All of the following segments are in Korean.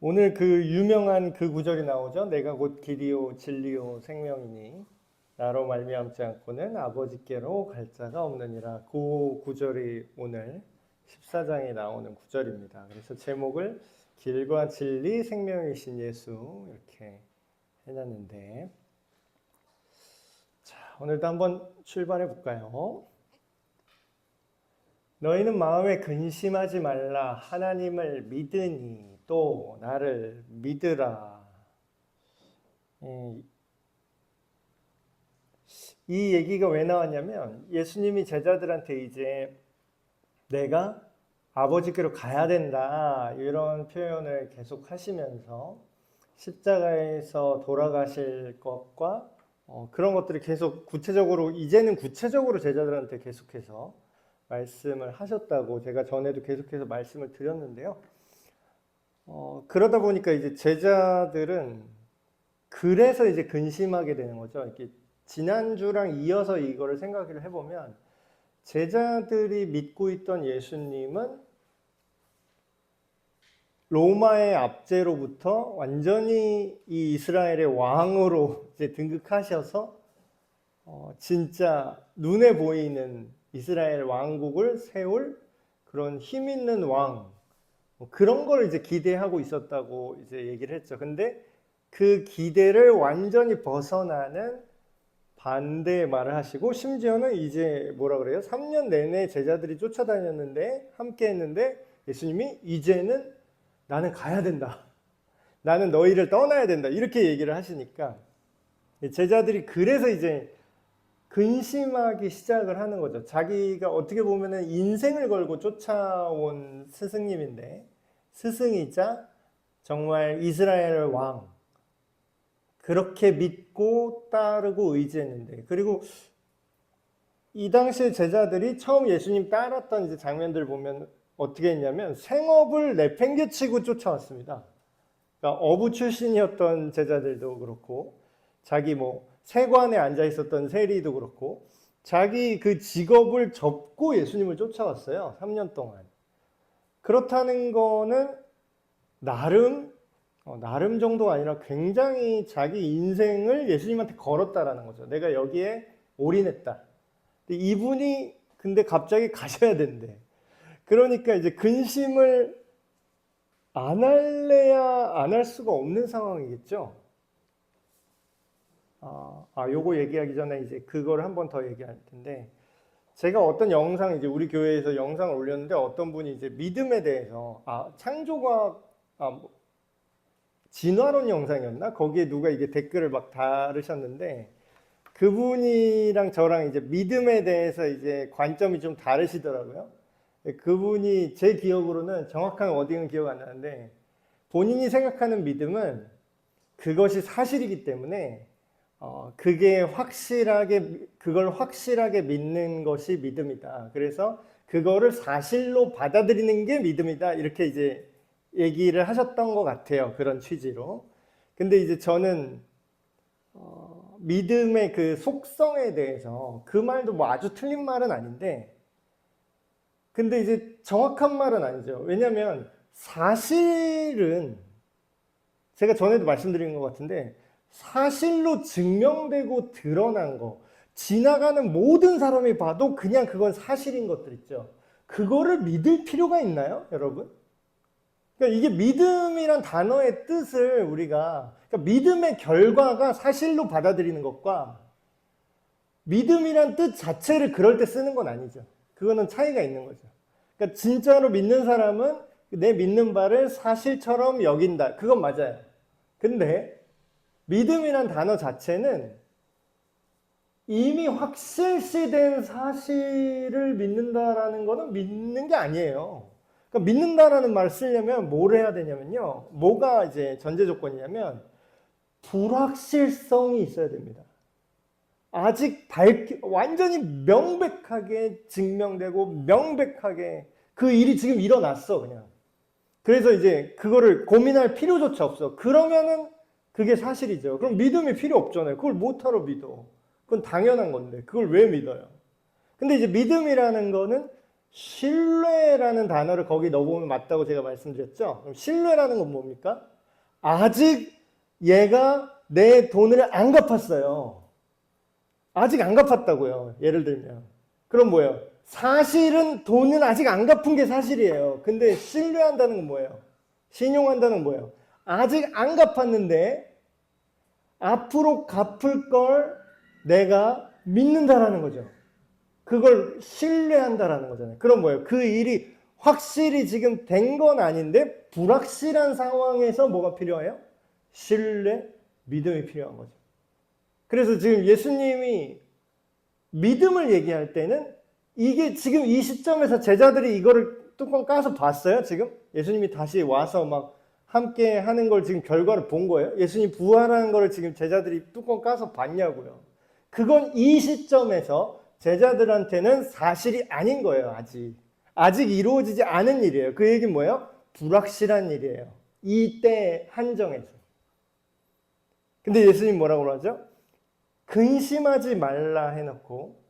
오늘 그 유명한 그 구절이 나오죠. 내가 곧 길이요 진리요 생명이니 나로 말미암지 않고는 아버지께로 갈 자가 없느니라. 그 구절이 오늘 14장에 나오는 구절입니다. 그래서 제목을 길과 진리 생명이신 예수 이렇게 해놨는데, 자, 오늘도 한번 출발해 볼까요? 너희는 마음에 근심하지 말라. 하나님을 믿으니 또 나를 믿으라. 이 얘기가 왜 나왔냐면, 예수님이 제자들한테 이제 내가 아버지께로 가야 된다 이런 표현을 계속 하시면서 십자가에서 돌아가실 것과 그런 것들이 계속 구체적으로, 이제는 구체적으로 제자들한테 계속해서 말씀을 하셨다고 제가 전에도 계속해서 말씀을 드렸는데요. 그러다 보니까 이제 제자들은 그래서 이제 근심하게 되는 거죠. 이렇게 지난주랑 이어서 이거를 생각을 해보면, 제자들이 믿고 있던 예수님은 로마의 압제로부터 완전히 이 이스라엘의 왕으로 이제 등극하셔서 진짜 눈에 보이는 이스라엘 왕국을 세울 그런 힘 있는 왕, 그런 걸 이제 기대하고 있었다고 이제 얘기를 했죠. 근데 그 기대를 완전히 벗어나는 반대의 말을 하시고, 심지어는 이제 뭐라 그래요? 3년 내내 제자들이 쫓아다녔는데, 함께 했는데, 예수님이 이제는 나는 가야 된다. 나는 너희를 떠나야 된다. 이렇게 얘기를 하시니까 제자들이 그래서 이제 근심하기 시작을 하는 거죠. 자기가 어떻게 보면은 인생을 걸고 쫓아온 스승님인데, 스승이자 정말 이스라엘 왕, 그렇게 믿고 따르고 의지했는데, 그리고 이 당시에 제자들이 처음 예수님 따랐던 이제 장면들 보면 어떻게 했냐면 생업을 내팽개치고 쫓아왔습니다. 그러니까 어부 출신이었던 제자들도 그렇고, 자기 세관에 앉아 있었던 세리도 그렇고, 자기 그 직업을 접고 예수님을 쫓아왔어요. 3년 동안. 그렇다는 거는 나름 정도가 아니라 굉장히 자기 인생을 예수님한테 걸었다라는 거죠. 내가 여기에 올인했다. 근데 이분이 근데 갑자기 가셔야 된대. 그러니까 이제 근심을 안 할래야 안 할 수가 없는 상황이겠죠. 요거 얘기하기 전에 이제 그걸 한 번 더 얘기할 텐데, 제가 어떤 영상, 이제 우리 교회에서 영상을 올렸는데 어떤 분이 이제 믿음에 대해서, 창조과학, 진화론 영상이었나? 거기에 누가 이게 댓글을 막 다르셨는데, 그분이랑 저랑 이제 믿음에 대해서 이제 관점이 좀 다르시더라고요. 그분이 제 기억으로는 정확한 어디는 기억 안 나는데, 본인이 생각하는 믿음은 그것이 사실이기 때문에 그걸 확실하게 믿는 것이 믿음이다. 그래서 그거를 사실로 받아들이는 게 믿음이다. 이렇게 이제 얘기를 하셨던 것 같아요. 그런 취지로. 근데 이제 저는 믿음의 그 속성에 대해서, 그 말도 아주 틀린 말은 아닌데, 근데 이제 정확한 말은 아니죠. 왜냐하면 사실은 제가 전에도 말씀드린 것 같은데, 사실로 증명되고 드러난 거, 지나가는 모든 사람이 봐도 그냥 그건 사실인 것들 있죠. 그거를 믿을 필요가 있나요, 여러분? 그러니까 이게 믿음이란 단어의 뜻을 그러니까 믿음의 결과가 사실로 받아들이는 것과 믿음이란 뜻 자체를 그럴 때 쓰는 건 아니죠. 그거는 차이가 있는 거죠. 그러니까 진짜로 믿는 사람은 내 믿는 바를 사실처럼 여긴다. 그건 맞아요. 근데 믿음이란 단어 자체는 이미 확실시된 사실을 믿는다라는 거는 믿는 게 아니에요. 그러니까 믿는다라는 말을 쓰려면 뭘 해야 되냐면요. 뭐가 이제 전제 조건이냐면 불확실성이 있어야 됩니다. 아직 완전히 명백하게 증명되고 명백하게 그 일이 지금 일어났어, 그냥. 그래서 이제 그거를 고민할 필요조차 없어. 그러면은 그게 사실이죠. 그럼 믿음이 필요 없잖아요. 그걸 못하러 믿어. 그건 당연한 건데 그걸 왜 믿어요? 근데 이제 믿음이라는 거는 신뢰라는 단어를 거기 넣어보면 맞다고 제가 말씀드렸죠. 그럼 신뢰라는 건 뭡니까? 아직 얘가 내 돈을 안 갚았어요. 아직 안 갚았다고요. 예를 들면. 그럼 뭐예요? 사실은 돈은 아직 안 갚은 게 사실이에요. 근데 신뢰한다는 건 뭐예요? 신용한다는 건 뭐예요? 아직 안 갚았는데 앞으로 갚을 걸 내가 믿는다라는 거죠. 그걸 신뢰한다라는 거잖아요. 그럼 뭐예요? 그 일이 확실히 지금 된 건 아닌데 불확실한 상황에서 뭐가 필요해요? 신뢰, 믿음이 필요한 거죠. 그래서 지금 예수님이 믿음을 얘기할 때는 이게 지금 이 시점에서 제자들이 이거를 뚜껑 까서 봤어요, 지금? 예수님이 다시 와서 막 함께 하는 걸 지금 결과를 본 거예요? 예수님 부활하는 거를 지금 제자들이 뚜껑 까서 봤냐고요? 그건 이 시점에서 제자들한테는 사실이 아닌 거예요, 아직. 아직 이루어지지 않은 일이에요. 그 얘기는 뭐예요? 불확실한 일이에요. 이때 한정에서. 근데 예수님 뭐라고 하죠? 근심하지 말라 해놓고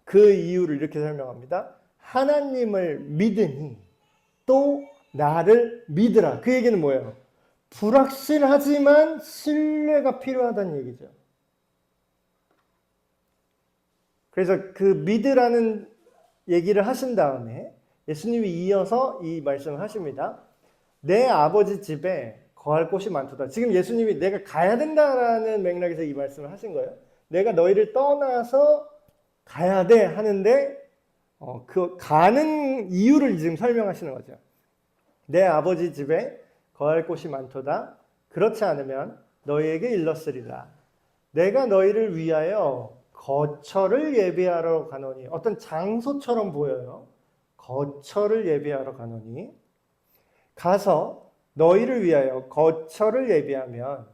그 이유를 이렇게 설명합니다. 하나님을 믿으니 또 나를 믿으라. 그 얘기는 뭐예요? 불확실하지만 신뢰가 필요하다는 얘기죠. 그래서 그 믿으라는 얘기를 하신 다음에 예수님이 이어서 이 말씀을 하십니다. 내 아버지 집에 거할 곳이 많도다. 지금 예수님이 내가 가야 된다라는 맥락에서 이 말씀을 하신 거예요. 내가 너희를 떠나서 가야 돼 하는데 그 가는 이유를 지금 설명하시는 거죠. 내 아버지 집에 거할 곳이 많도다. 그렇지 않으면 너희에게 일렀으리라. 내가 너희를 위하여 거처를 예비하러 가노니. 어떤 장소처럼 보여요. 거처를 예비하러 가노니. 가서 너희를 위하여 거처를 예비하면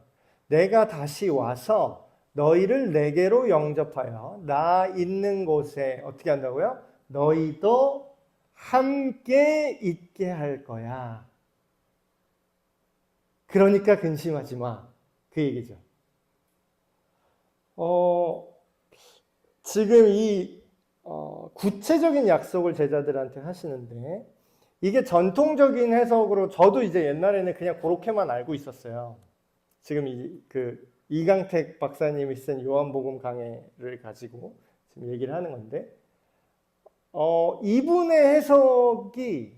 내가 다시 와서 너희를 내게로 영접하여 나 있는 곳에 어떻게 한다고요? 너희도 함께 있게 할 거야. 그러니까 근심하지 마. 그 얘기죠. 지금 이 구체적인 약속을 제자들한테 하시는데 이게 전통적인 해석으로 저도 이제 옛날에는 그냥 그렇게만 알고 있었어요. 지금 이강택 박사님이 쓴 요한복음 강해를 가지고 지금 얘기를 하는 건데 이분의 해석이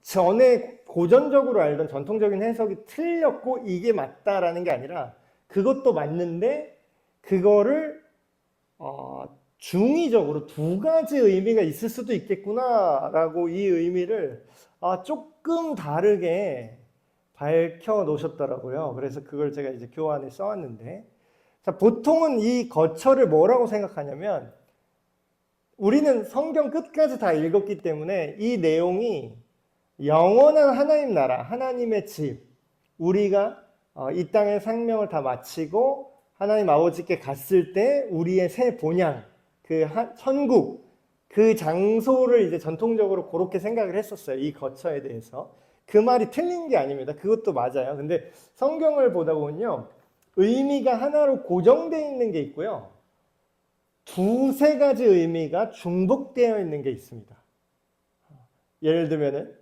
전에 고전적으로 알던 전통적인 해석이 틀렸고 이게 맞다라는 게 아니라 그것도 맞는데 그거를 중의적으로 두 가지 의미가 있을 수도 있겠구나라고 이 의미를 조금 다르게 밝혀 놓으셨더라고요. 그래서 그걸 제가 이제 교환에 써왔는데, 자, 보통은 이 거처를 뭐라고 생각하냐면, 우리는 성경 끝까지 다 읽었기 때문에 이 내용이 영원한 하나님 나라, 하나님의 집, 우리가 이 땅의 생명을 다 마치고 하나님 아버지께 갔을 때 우리의 새 본향, 천국, 그 장소를 이제 전통적으로 그렇게 생각을 했었어요. 이 거처에 대해서. 그 말이 틀린 게 아닙니다. 그것도 맞아요. 근데 성경을 보다 보면요. 의미가 하나로 고정되어 있는 게 있고요. 두세 가지 의미가 중복되어 있는 게 있습니다. 예를 들면은,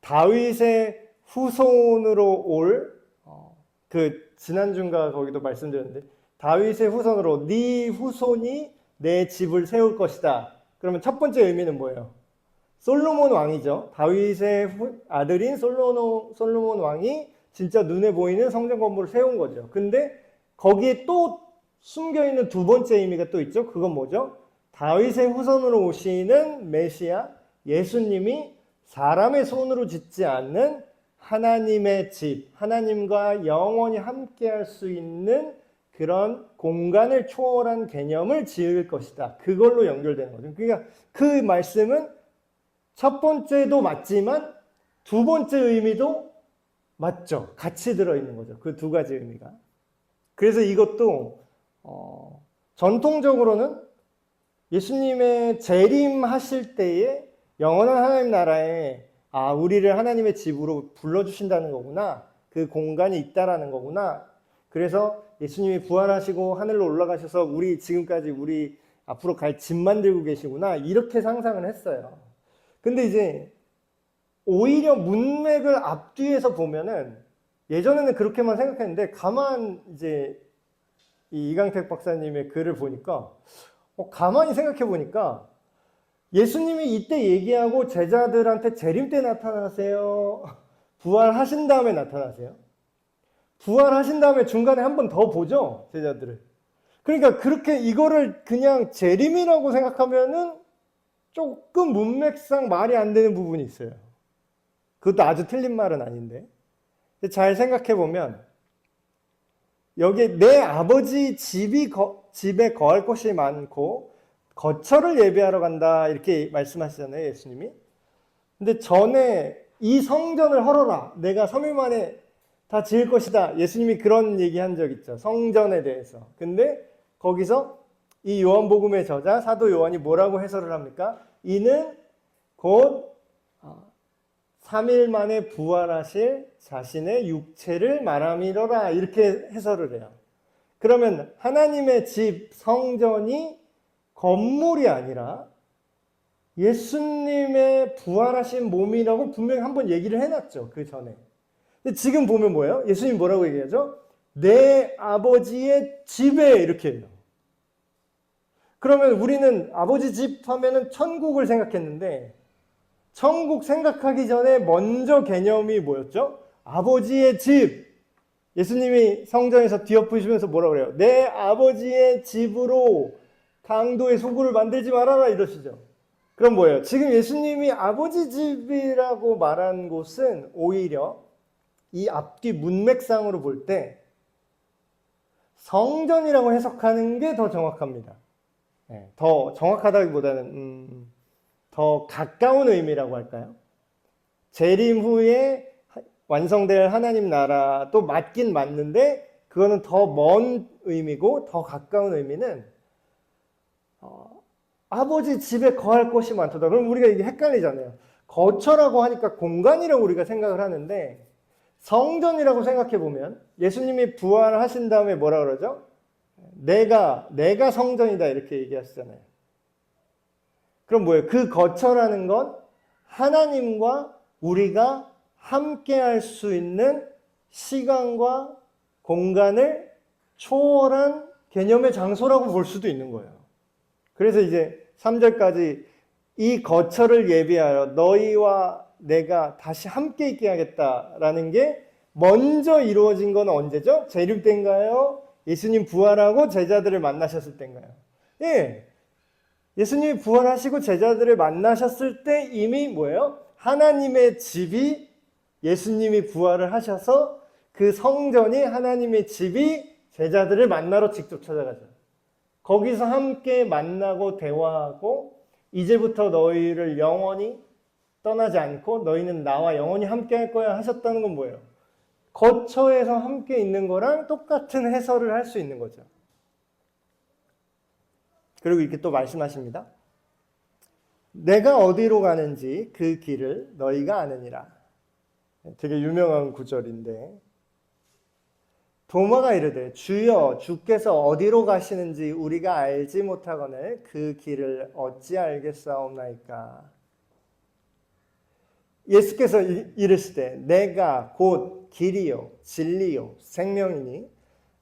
다윗의 후손으로 지난주인가 거기도 말씀드렸는데, 다윗의 후손으로 네 후손이 내 집을 세울 것이다. 그러면 첫 번째 의미는 뭐예요? 솔로몬 왕이죠. 다윗의 아들인 솔로몬 왕이 진짜 눈에 보이는 성전 건물을 세운 거죠. 근데 거기에 또 숨겨있는 두 번째 의미가 또 있죠. 그건 뭐죠? 다윗의 후손으로 오시는 메시아, 예수님이 사람의 손으로 짓지 않는 하나님의 집, 하나님과 영원히 함께할 수 있는 그런 공간을 초월한 개념을 지을 것이다. 그걸로 연결되는 거죠. 그러니까 그 말씀은 첫 번째도 맞지만 두 번째 의미도 맞죠. 같이 들어있는 거죠. 그 두 가지 의미가. 그래서 이것도 전통적으로는 예수님의 재림하실 때에 영원한 하나님 나라에 우리를 하나님의 집으로 불러주신다는 거구나. 그 공간이 있다라는 거구나. 그래서 예수님이 부활하시고 하늘로 올라가셔서 지금까지 우리 앞으로 갈 집 만들고 계시구나. 이렇게 상상을 했어요. 근데 이제 오히려 문맥을 앞뒤에서 보면은 예전에는 그렇게만 생각했는데 가만 이제 이 이강택 박사님의 글을 보니까 가만히 생각해 보니까 예수님이 이때 얘기하고 제자들한테 재림 때 나타나세요? 부활하신 다음에 나타나세요? 부활하신 다음에 중간에 한 번 더 보죠, 제자들을. 그러니까 그렇게 이거를 그냥 재림이라고 생각하면은 조금 문맥상 말이 안 되는 부분이 있어요. 그것도 아주 틀린 말은 아닌데. 잘 생각해 보면 여기 내 아버지 집에 거할 곳이 많고 거처를 예비하러 간다 이렇게 말씀하시잖아요, 예수님이. 근데 전에 이 성전을 헐어라. 내가 3일 만에 다 지을 것이다. 예수님이 그런 얘기한 적 있죠. 성전에 대해서. 근데 거기서 이 요한복음의 저자 사도 요한이 뭐라고 해설을 합니까? 이는 곧 3일 만에 부활하실 자신의 육체를 말함이로라. 이렇게 해설을 해요. 그러면 하나님의 집 성전이 건물이 아니라 예수님의 부활하신 몸이라고 분명히 한번 얘기를 해놨죠. 그 전에. 근데 지금 보면 뭐예요? 예수님 뭐라고 얘기하죠? 내 아버지의 집에 이렇게 해요. 그러면 우리는 아버지 집 하면은 천국을 생각했는데 천국 생각하기 전에 먼저 개념이 뭐였죠? 아버지의 집. 예수님이 성전에서 뒤엎으시면서 뭐라고 그래요? 내 아버지의 집으로 강도의 소굴을 만들지 말아라 이러시죠. 그럼 뭐예요? 지금 예수님이 아버지 집이라고 말한 곳은 오히려 이 앞뒤 문맥상으로 볼 때 성전이라고 해석하는 게 더 정확합니다. 네, 더 정확하다기보다는 더 가까운 의미라고 할까요? 재림 후에 완성될 하나님 나라도 맞긴 맞는데 그거는 더 먼 의미고 더 가까운 의미는 아버지 집에 거할 곳이 많다. 그럼 우리가 이게 헷갈리잖아요. 거처라고 하니까 공간이라고 우리가 생각을 하는데 성전이라고 생각해 보면 예수님이 부활하신 다음에 뭐라 그러죠? 내가 성전이다 이렇게 얘기하시잖아요. 그럼 뭐예요? 그 거처라는 건 하나님과 우리가 함께 할 수 있는 시간과 공간을 초월한 개념의 장소라고 볼 수도 있는 거예요. 그래서 이제 3절까지 이 거처를 예비하여 너희와 내가 다시 함께 있게 하겠다라는 게 먼저 이루어진 건 언제죠? 재림 때인가요? 예수님 부활하고 제자들을 만나셨을 때인가요? 예. 예수님이 부활하시고 제자들을 만나셨을 때 이미 뭐예요? 하나님의 집이 예수님이 부활을 하셔서 그 성전이 하나님의 집이 제자들을 만나러 직접 찾아가죠. 거기서 함께 만나고 대화하고 이제부터 너희를 영원히 떠나지 않고 너희는 나와 영원히 함께 할 거야 하셨다는 건 뭐예요? 거처에서 함께 있는 거랑 똑같은 해설을 할 수 있는 거죠. 그리고 이렇게 또 말씀하십니다. 내가 어디로 가는지 그 길을 너희가 아느니라. 되게 유명한 구절인데 도마가 이르되 주여 주께서 어디로 가시는지 우리가 알지 못하거늘 그 길을 어찌 알겠사옵나이까. 예수께서 이르시되 내가 곧 길이요 진리요 생명이니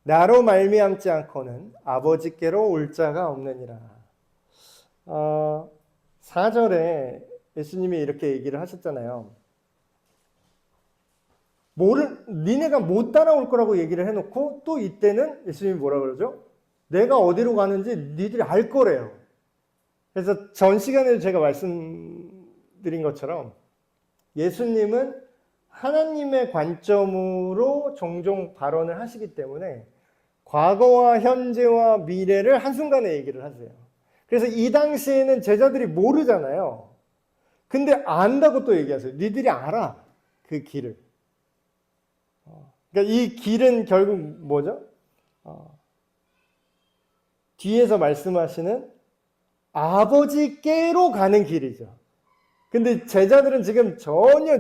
나로 말미암지 않고는 아버지께로 올 자가 없느니라. 4절에 예수님이 이렇게 얘기를 하셨잖아요. 니네가 못 따라올 거라고 얘기를 해놓고 또 이때는 예수님이 뭐라 그러죠? 내가 어디로 가는지 니들이 알 거래요. 그래서 전 시간에도 제가 말씀드린 것처럼 예수님은 하나님의 관점으로 종종 발언을 하시기 때문에 과거와 현재와 미래를 한순간에 얘기를 하세요. 그래서 이 당시에는 제자들이 모르잖아요. 근데 안다고 또 얘기하세요. 니들이 알아. 그 길을. 그러니까 이 길은 결국 뭐죠? 뒤에서 말씀하시는 아버지께로 가는 길이죠. 근데 제자들은 전혀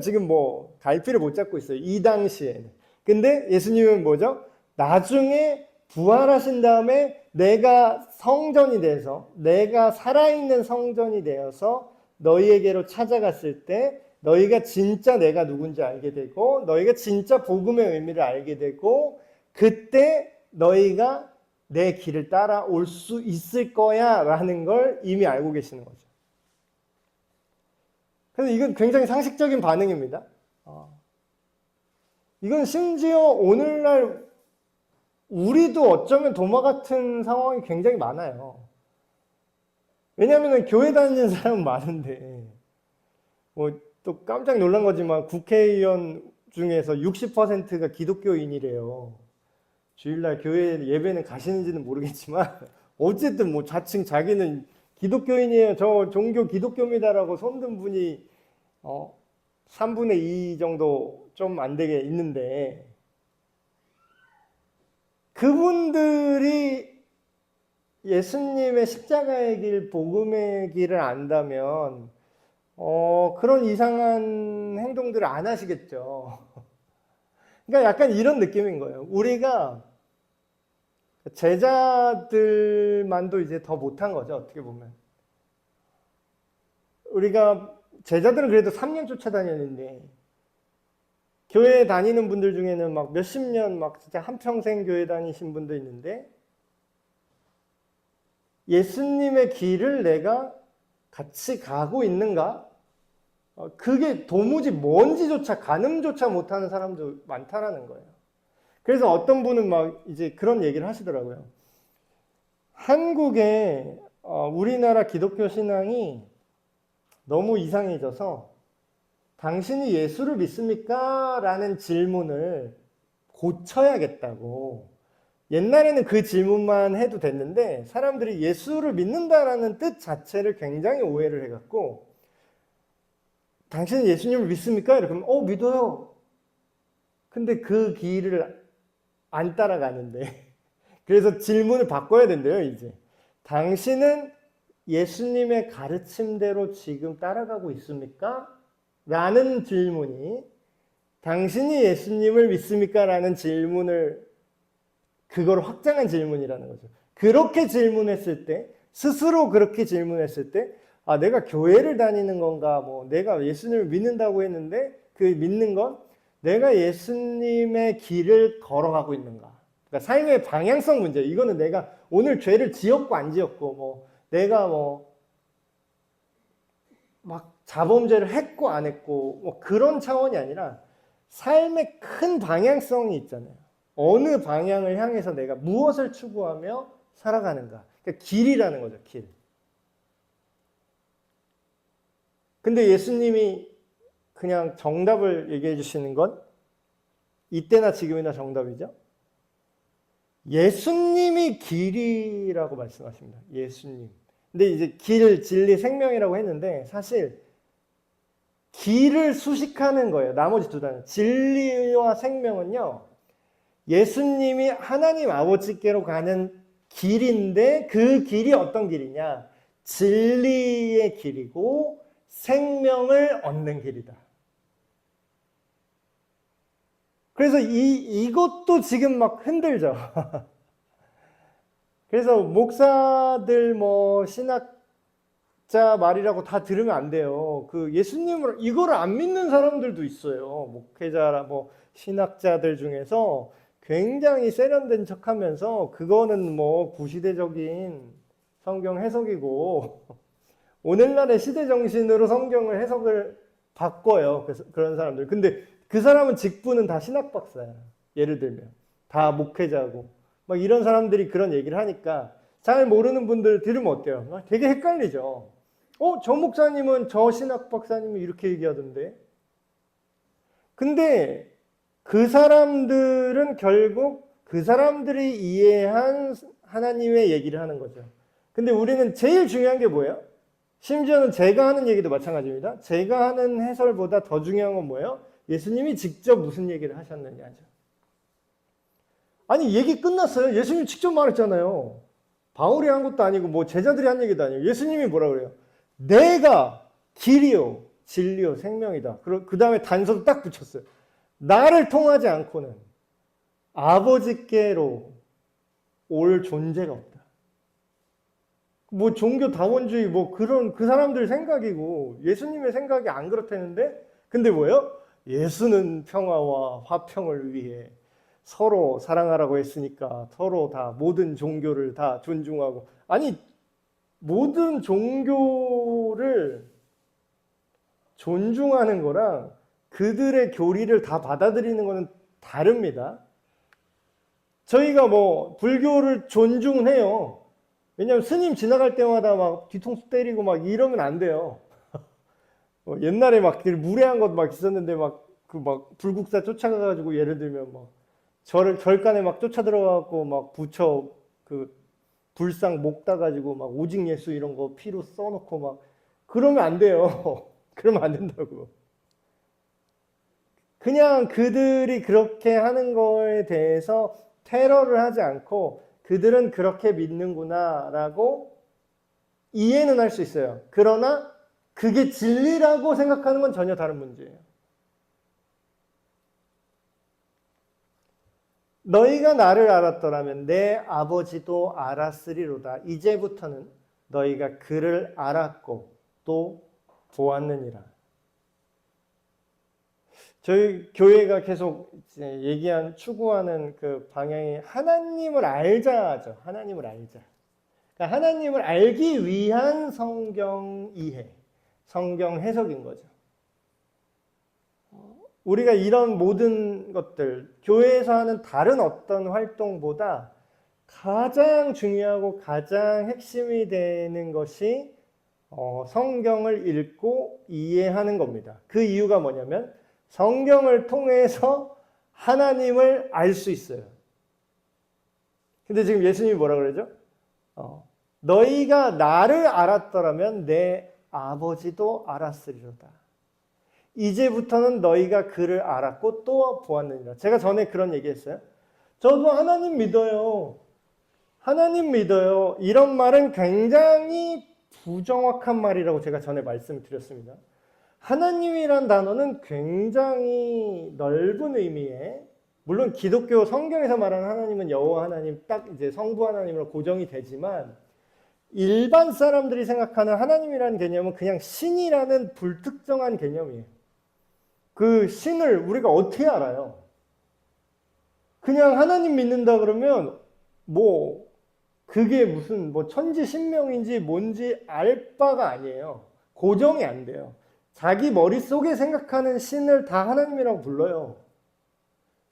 갈피를 못 잡고 있어요. 이 당시에는. 근데 예수님은 뭐죠? 나중에 부활하신 다음에 내가 성전이 돼서, 내가 살아있는 성전이 되어서 너희에게로 찾아갔을 때 너희가 진짜 내가 누군지 알게 되고 너희가 진짜 복음의 의미를 알게 되고 그때 너희가 내 길을 따라올 수 있을 거야 라는 걸 이미 알고 계시는 거죠. 그래서 이건 굉장히 상식적인 반응입니다. 이건 심지어 오늘날 우리도 어쩌면 도마 같은 상황이 굉장히 많아요. 왜냐하면 교회 다니는 사람은 많은데 뭐 또 깜짝 놀란 거지만 국회의원 중에서 60%가 기독교인이래요. 주일날 교회 예배는 가시는지는 모르겠지만 어쨌든 뭐 자칭 자기는 기독교인이에요. 저 종교 기독교입니다라고 손든 분이 3분의 2 정도 좀 안 되게 있는데 그분들이 예수님의 십자가의 길, 복음의 길을 안다면 그런 이상한 행동들을 안 하시겠죠. 그러니까 약간 이런 느낌인 거예요. 우리가 제자들만도 이제 더 못한 거죠. 어떻게 보면. 우리가 제자들은 그래도 3년 쫓아다녔는데 교회 다니는 분들 중에는 막 몇십 년 막 진짜 한평생 교회 다니신 분도 있는데 예수님의 길을 내가 같이 가고 있는가? 그게 도무지 뭔지조차 가늠조차 못하는 사람도 많다라는 거예요. 그래서 어떤 분은 막 이제 그런 얘기를 하시더라고요. 한국의 우리나라 기독교 신앙이 너무 이상해져서 당신이 예수를 믿습니까? 라는 질문을 고쳐야겠다고. 옛날에는 그 질문만 해도 됐는데 사람들이 예수를 믿는다라는 뜻 자체를 굉장히 오해를 해갖고 당신은 예수님을 믿습니까? 이렇게 하면 믿어요. 근데 그 길을 안 따라가는데 그래서 질문을 바꿔야 된대요. 이제 당신은 예수님의 가르침대로 지금 따라가고 있습니까? 라는 질문이 당신이 예수님을 믿습니까? 라는 질문을 그걸 확장한 질문이라는 거죠. 그렇게 질문했을 때 스스로 그렇게 질문했을 때 내가 교회를 다니는 건가 내가 예수님을 믿는다고 했는데 그 믿는 건 내가 예수님의 길을 걸어가고 있는가. 그러니까 삶의 방향성 문제. 이거는 내가 오늘 죄를 지었고 안 지었고 내가 막 자범죄를 했고 안 했고 그런 차원이 아니라 삶의 큰 방향성이 있잖아요. 어느 방향을 향해서 내가 무엇을 추구하며 살아가는가. 그러니까 길이라는 거죠. 길. 근데 예수님이 그냥 정답을 얘기해 주시는 건 이때나 지금이나 정답이죠. 예수님이 길이라고 말씀하십니다. 예수님. 근데 이제 길, 진리, 생명이라고 했는데 사실 길을 수식하는 거예요. 나머지 두 단어. 진리와 생명은요. 예수님이 하나님 아버지께로 가는 길인데 그 길이 어떤 길이냐? 진리의 길이고 생명을 얻는 길이다. 그래서 이것도 지금 막 흔들죠. 그래서 목사들 신학자 말이라고 다 들으면 안 돼요. 그 예수님을 이거를 안 믿는 사람들도 있어요. 목회자 신학자들 중에서 굉장히 세련된 척하면서 그거는 구시대적인 성경 해석이고 오늘날의 시대 정신으로 성경을 해석을 바꿔요. 그런 사람들. 근데 그 사람은 직분은 다 신학 박사야. 예를 들면 다 목회자고 막 이런 사람들이 그런 얘기를 하니까 잘 모르는 분들 들으면 어때요? 되게 헷갈리죠. 저 목사님은 저 신학 박사님이 이렇게 얘기하던데. 근데 그 사람들은 결국 그 사람들이 이해한 하나님의 얘기를 하는 거죠. 근데 우리는 제일 중요한 게 뭐예요? 심지어는 제가 하는 얘기도 마찬가지입니다. 제가 하는 해설보다 더 중요한 건 뭐예요? 예수님이 직접 무슨 얘기를 하셨느냐죠. 아니 얘기 끝났어요. 예수님 직접 말했잖아요. 바울이 한 것도 아니고 제자들이 한 얘기도 아니에요. 예수님이 뭐라 그래요? 내가 길이요 진리요 생명이다. 그 다음에 단서도 딱 붙였어요. 나를 통하지 않고는 아버지께로 올 존재가 없다. 뭐 종교다원주의 뭐 그런 그 사람들 생각이고 예수님의 생각이 안 그렇다는데 근데 뭐예요? 예수는 평화와 화평을 위해 서로 사랑하라고 했으니까 서로 다 모든 종교를 다 존중하고 아니 모든 종교를 존중하는 거랑 그들의 교리를 다 받아들이는 거는 다릅니다. 저희가 뭐 불교를 존중해요. 왜냐하면 스님 지나갈 때마다 막 뒤통수 때리고 막 이러면 안 돼요. 옛날에 막 무례한 것 막 있었는데 막 그 막 불국사 쫓아가가지고 예를 들면 막 절간에 막 쫓아 들어가고 막 부처 그 불상 목 따가지고 막 오직 예수 이런 거 피로 써놓고 막 그러면 안 돼요. 그러면 안 된다고. 그냥 그들이 그렇게 하는 거에 대해서 테러를 하지 않고 그들은 그렇게 믿는구나라고 이해는 할 수 있어요. 그러나 그게 진리라고 생각하는 건 전혀 다른 문제예요. 너희가 나를 알았더라면 내 아버지도 알았으리로다. 이제부터는 너희가 그를 알았고 또 보았느니라. 저희 교회가 계속 얘기한 추구하는 그 방향이 하나님을 알자죠. 하나님을 알자. 그러니까 하나님을 알기 위한 성경 이해, 성경 해석인 거죠. 우리가 이런 모든 것들, 교회에서 하는 다른 어떤 활동보다 가장 중요하고 가장 핵심이 되는 것이 성경을 읽고 이해하는 겁니다. 그 이유가 뭐냐면 성경을 통해서 하나님을 알 수 있어요. 근데 지금 예수님이 뭐라 그러죠? 너희가 나를 알았더라면 내 아버지도 알았으리로다. 이제부터는 너희가 그를 알았고 또 보았느니라. 제가 전에 그런 얘기했어요. 저도 하나님 믿어요. 하나님 믿어요. 이런 말은 굉장히 부정확한 말이라고 제가 전에 말씀을 드렸습니다. 하나님이란 단어는 굉장히 넓은 의미에 물론 기독교 성경에서 말하는 하나님은 여호와 하나님 딱 이제 성부 하나님으로 고정이 되지만 일반 사람들이 생각하는 하나님이라는 개념은 그냥 신이라는 불특정한 개념이에요. 그 신을 우리가 어떻게 알아요? 그냥 하나님 믿는다 그러면 뭐 그게 무슨 뭐 천지신명인지 뭔지 알 바가 아니에요. 고정이 안 돼요. 자기 머릿속에 생각하는 신을 다 하나님이라고 불러요.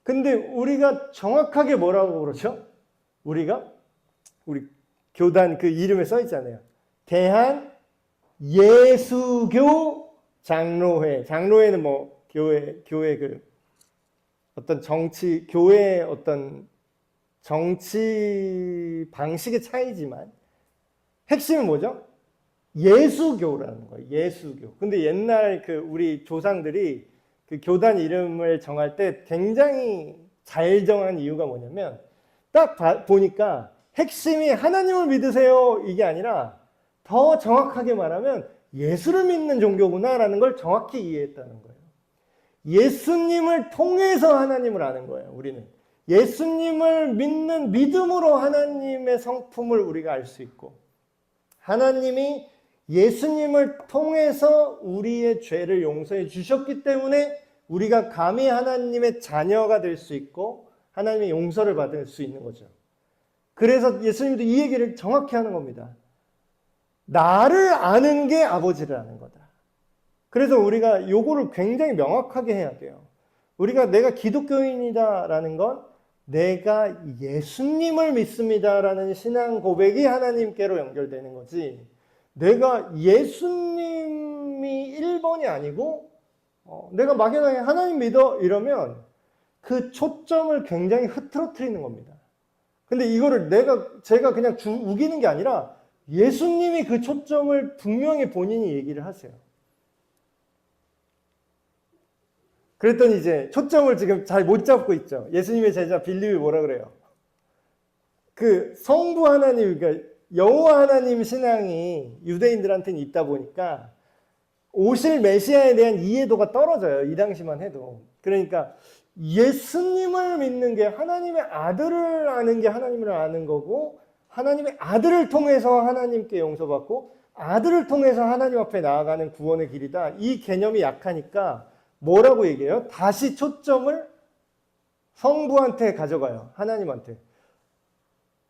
근데 우리가 정확하게 뭐라고 그러죠? 우리 교단 그 이름에 써 있잖아요. 대한 예수교 장로회. 장로회는 뭐 교회 그 어떤 교회의 어떤 정치 방식의 차이지만 핵심은 뭐죠? 예수교라는 거예요. 예수교. 근데 옛날 그 우리 조상들이 그 교단 이름을 정할 때 굉장히 잘 정한 이유가 뭐냐면 딱 보니까 핵심이 하나님을 믿으세요 이게 아니라 더 정확하게 말하면 예수를 믿는 종교구나라는 걸 정확히 이해했다는 거예요. 예수님을 통해서 하나님을 아는 거예요. 우리는 예수님을 믿는 믿음으로 하나님의 성품을 우리가 알 수 있고 하나님이 예수님을 통해서 우리의 죄를 용서해 주셨기 때문에 우리가 감히 하나님의 자녀가 될 수 있고 하나님의 용서를 받을 수 있는 거죠. 그래서 예수님도 이 얘기를 정확히 하는 겁니다. 나를 아는 게 아버지를 아는 거다. 그래서 우리가 요거를 굉장히 명확하게 해야 돼요. 내가 기독교인이다라는 건 내가 예수님을 믿습니다라는 신앙 고백이 하나님께로 연결되는 거지. 내가 예수님이 1번이 아니고 내가 막연하게 하나님 믿어 이러면 그 초점을 굉장히 흐트러뜨리는 겁니다. 근데 이거를 제가 그냥 우기는 게 아니라 예수님이 그 초점을 분명히 본인이 얘기를 하세요. 그랬더니 이제 초점을 지금 잘 못 잡고 있죠. 예수님의 제자 빌립이 뭐라 그래요? 그 성부 하나님, 그러니까 여호와 하나님 신앙이 유대인들한테는 있다 보니까 오실 메시아에 대한 이해도가 떨어져요. 이 당시만 해도. 그러니까 예수님을 믿는 게 하나님의 아들을 아는 게 하나님을 아는 거고, 하나님의 아들을 통해서 하나님께 용서받고 아들을 통해서 하나님 앞에 나아가는 구원의 길이다. 이 개념이 약하니까 뭐라고 얘기해요? 다시 초점을 성부한테 가져가요. 하나님한테.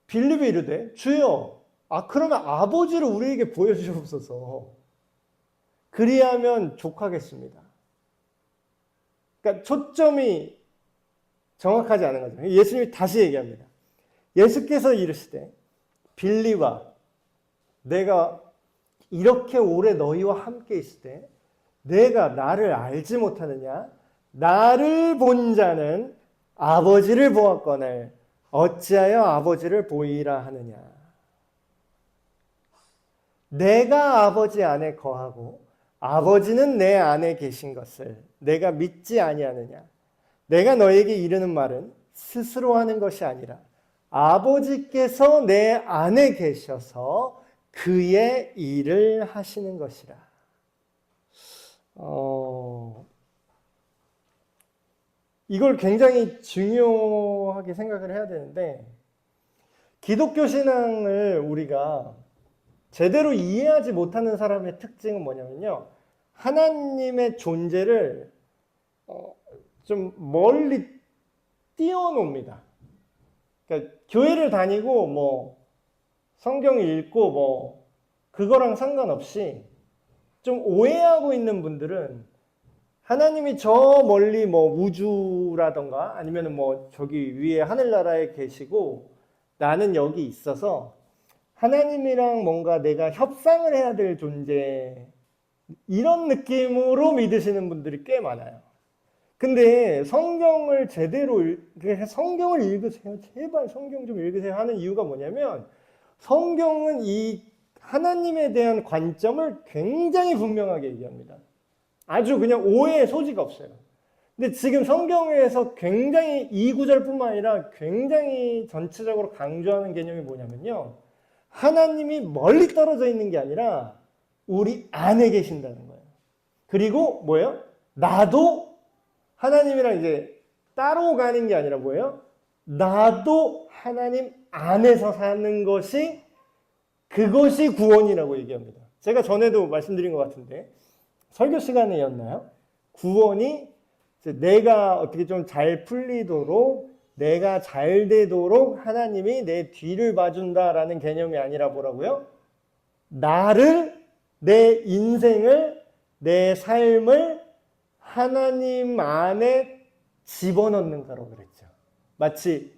빌립이 이르되 주여, 그러면 아버지를 우리에게 보여주옵소서. 그리하면 족하겠습니다. 그러니까 초점이 정확하지 않은 거죠. 예수님이 다시 얘기합니다. 예수께서 이르시되 빌립아, 내가 이렇게 오래 너희와 함께 있을 때 내가 나를 알지 못하느냐? 나를 본 자는 아버지를 보았거늘 어찌하여 아버지를 보이라 하느냐? 내가 아버지 안에 거하고 아버지는 내 안에 계신 것을 내가 믿지 아니하느냐? 내가 너에게 이르는 말은 스스로 하는 것이 아니라 아버지께서 내 안에 계셔서 그의 일을 하시는 것이라. 이걸 굉장히 중요하게 생각을 해야 되는데, 기독교 신앙을 우리가 제대로 이해하지 못하는 사람의 특징은 뭐냐면요, 하나님의 존재를 좀 멀리 띄워놓습니다. 그러니까 교회를 다니고 뭐 성경을 읽고 그거랑 상관없이 좀 오해하고 있는 분들은 하나님이 저 멀리 우주라던가 아니면 저기 위에 하늘나라에 계시고 나는 여기 있어서 하나님이랑 뭔가 내가 협상을 해야 될 존재, 이런 느낌으로 믿으시는 분들이 꽤 많아요. 근데 성경을 제대로 성경을 읽으세요. 제발 성경 좀 읽으세요 하는 이유가 뭐냐면, 성경은 이 하나님에 대한 관점을 굉장히 분명하게 얘기합니다. 아주 그냥 오해의 소지가 없어요. 근데 지금 성경에서 굉장히 이 구절뿐만 아니라 굉장히 전체적으로 강조하는 개념이 뭐냐면요, 하나님이 멀리 떨어져 있는 게 아니라 우리 안에 계신다는 거예요. 그리고 뭐예요? 나도 하나님이랑 이제 따로 가는 게 아니라 뭐예요? 나도 하나님 안에서 사는 것이, 그것이 구원이라고 얘기합니다. 제가 전에도 말씀드린 것 같은데, 설교 시간이었나요? 구원이 내가 어떻게 좀 잘 풀리도록, 내가 잘 되도록 하나님이 내 뒤를 봐준다라는 개념이 아니라 뭐라고요? 나를, 내 인생을, 내 삶을 하나님 안에 집어넣는 거라고 그랬죠. 마치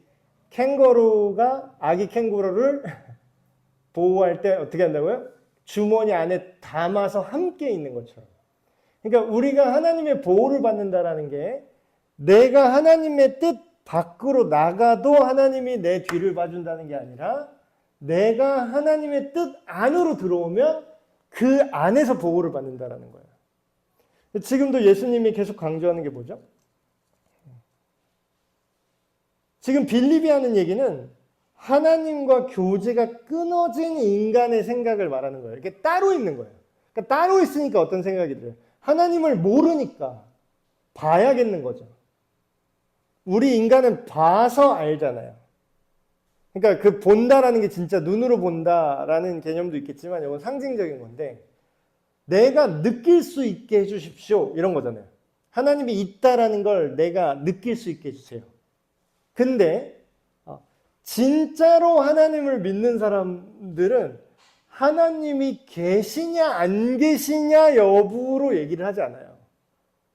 캥거루가 아기 캥거루를 보호할 때 어떻게 한다고요? 주머니 안에 담아서 함께 있는 것처럼. 그러니까 우리가 하나님의 보호를 받는다라는 게, 내가 하나님의 뜻 밖으로 나가도 하나님이 내 뒤를 봐준다는 게 아니라, 내가 하나님의 뜻 안으로 들어오면 그 안에서 보호를 받는다라는 거예요. 지금도 예수님이 계속 강조하는 게 뭐죠? 지금 빌립이 하는 얘기는 하나님과 교제가 끊어진 인간의 생각을 말하는 거예요. 이렇게 따로 있는 거예요. 그러니까 따로 있으니까 어떤 생각이 들어요? 하나님을 모르니까 봐야겠는 거죠. 우리 인간은 봐서 알잖아요. 그러니까 그 본다라는 게 진짜 눈으로 본다라는 개념도 있겠지만 이건 상징적인 건데, 내가 느낄 수 있게 해주십시오, 이런 거잖아요. 하나님이 있다라는 걸 내가 느낄 수 있게 해주세요. 근데 진짜로 하나님을 믿는 사람들은 하나님이 계시냐 안 계시냐 여부로 얘기를 하지 않아요.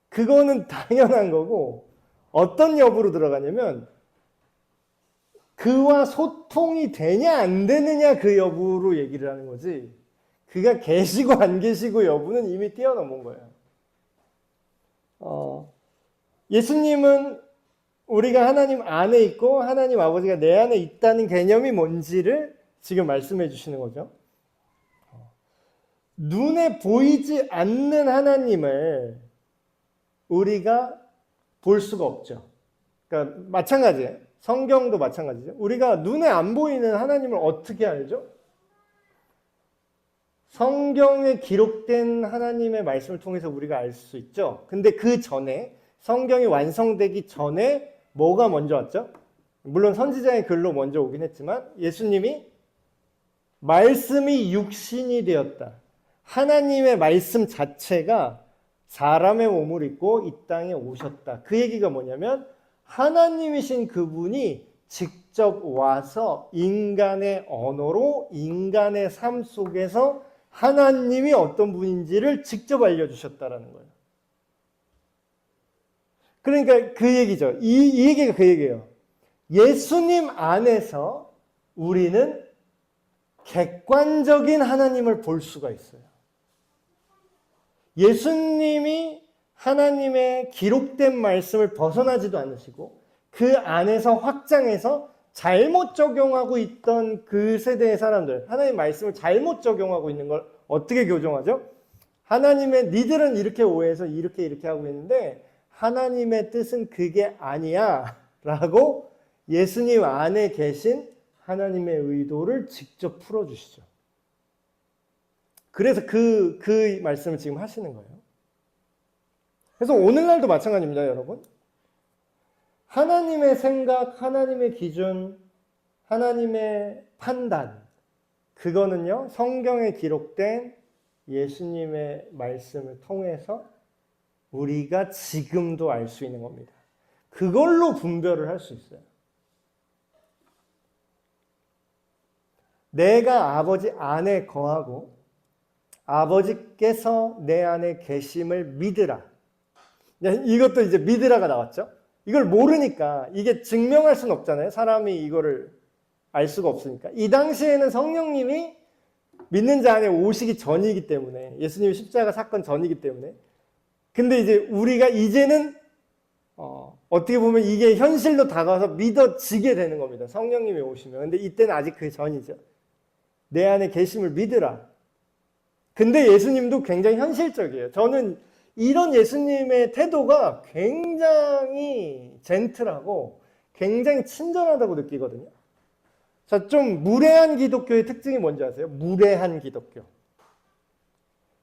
그거는 당연한 거고, 어떤 여부로 들어가냐면 그와 소통이 되냐 안 되느냐 그 여부로 얘기를 하는 거지, 그가 계시고 안 계시고 여부는 이미 뛰어넘은 거예요. 예수님은 우리가 하나님 안에 있고 하나님 아버지가 내 안에 있다는 개념이 뭔지를 지금 말씀해 주시는 거죠. 눈에 보이지 않는 하나님을 우리가 볼 수가 없죠. 그러니까 마찬가지예요. 성경도 마찬가지죠. 우리가 눈에 안 보이는 하나님을 어떻게 알죠? 성경에 기록된 하나님의 말씀을 통해서 우리가 알 수 있죠. 근데 그 전에 성경이 완성되기 전에 뭐가 먼저 왔죠? 물론 선지자의 글로 먼저 오긴 했지만 예수님이 말씀이 육신이 되었다. 하나님의 말씀 자체가 사람의 몸을 입고 이 땅에 오셨다. 그 얘기가 뭐냐면 하나님이신 그분이 직접 와서 인간의 언어로 인간의 삶 속에서 하나님이 어떤 분인지를 직접 알려주셨다라는 거예요. 그러니까 그 얘기죠. 이 얘기가 그 얘기예요. 예수님 안에서 우리는 객관적인 하나님을 볼 수가 있어요. 예수님이 하나님의 기록된 말씀을 벗어나지도 않으시고 그 안에서 확장해서 잘못 적용하고 있던 그 세대의 사람들, 하나님의 말씀을 잘못 적용하고 있는 걸 어떻게 교정하죠? 하나님의 니들은 이렇게 오해해서 이렇게 하고 있는데 하나님의 뜻은 그게 아니야 라고 예수님 안에 계신 하나님의 의도를 직접 풀어주시죠. 그래서 그 말씀을 지금 하시는 거예요. 그래서 오늘날도 마찬가지입니다, 여러분. 하나님의 생각, 하나님의 기준, 하나님의 판단, 그거는요, 성경에 기록된 예수님의 말씀을 통해서 우리가 지금도 알 수 있는 겁니다. 그걸로 분별을 할 수 있어요. 내가 아버지 안에 거하고 아버지께서 내 안에 계심을 믿으라. 이것도 이제 믿으라가 나왔죠. 이걸 모르니까 이게 증명할 수는 없잖아요. 사람이 이거를 알 수가 없으니까. 이 당시에는 성령님이 믿는 자 안에 오시기 전이기 때문에, 예수님의 십자가 사건 전이기 때문에. 근데 이제 우리가 이제는 어떻게 보면 이게 현실로 다가와서 믿어지게 되는 겁니다. 성령님이 오시면. 근데 이때는 아직 그 전이죠. 내 안에 계심을 믿으라. 근데 예수님도 굉장히 현실적이에요. 저는 이런 예수님의 태도가 굉장히 젠틀하고 굉장히 친절하다고 느끼거든요. 자, 좀 무례한 기독교의 특징이 뭔지 아세요? 무례한 기독교.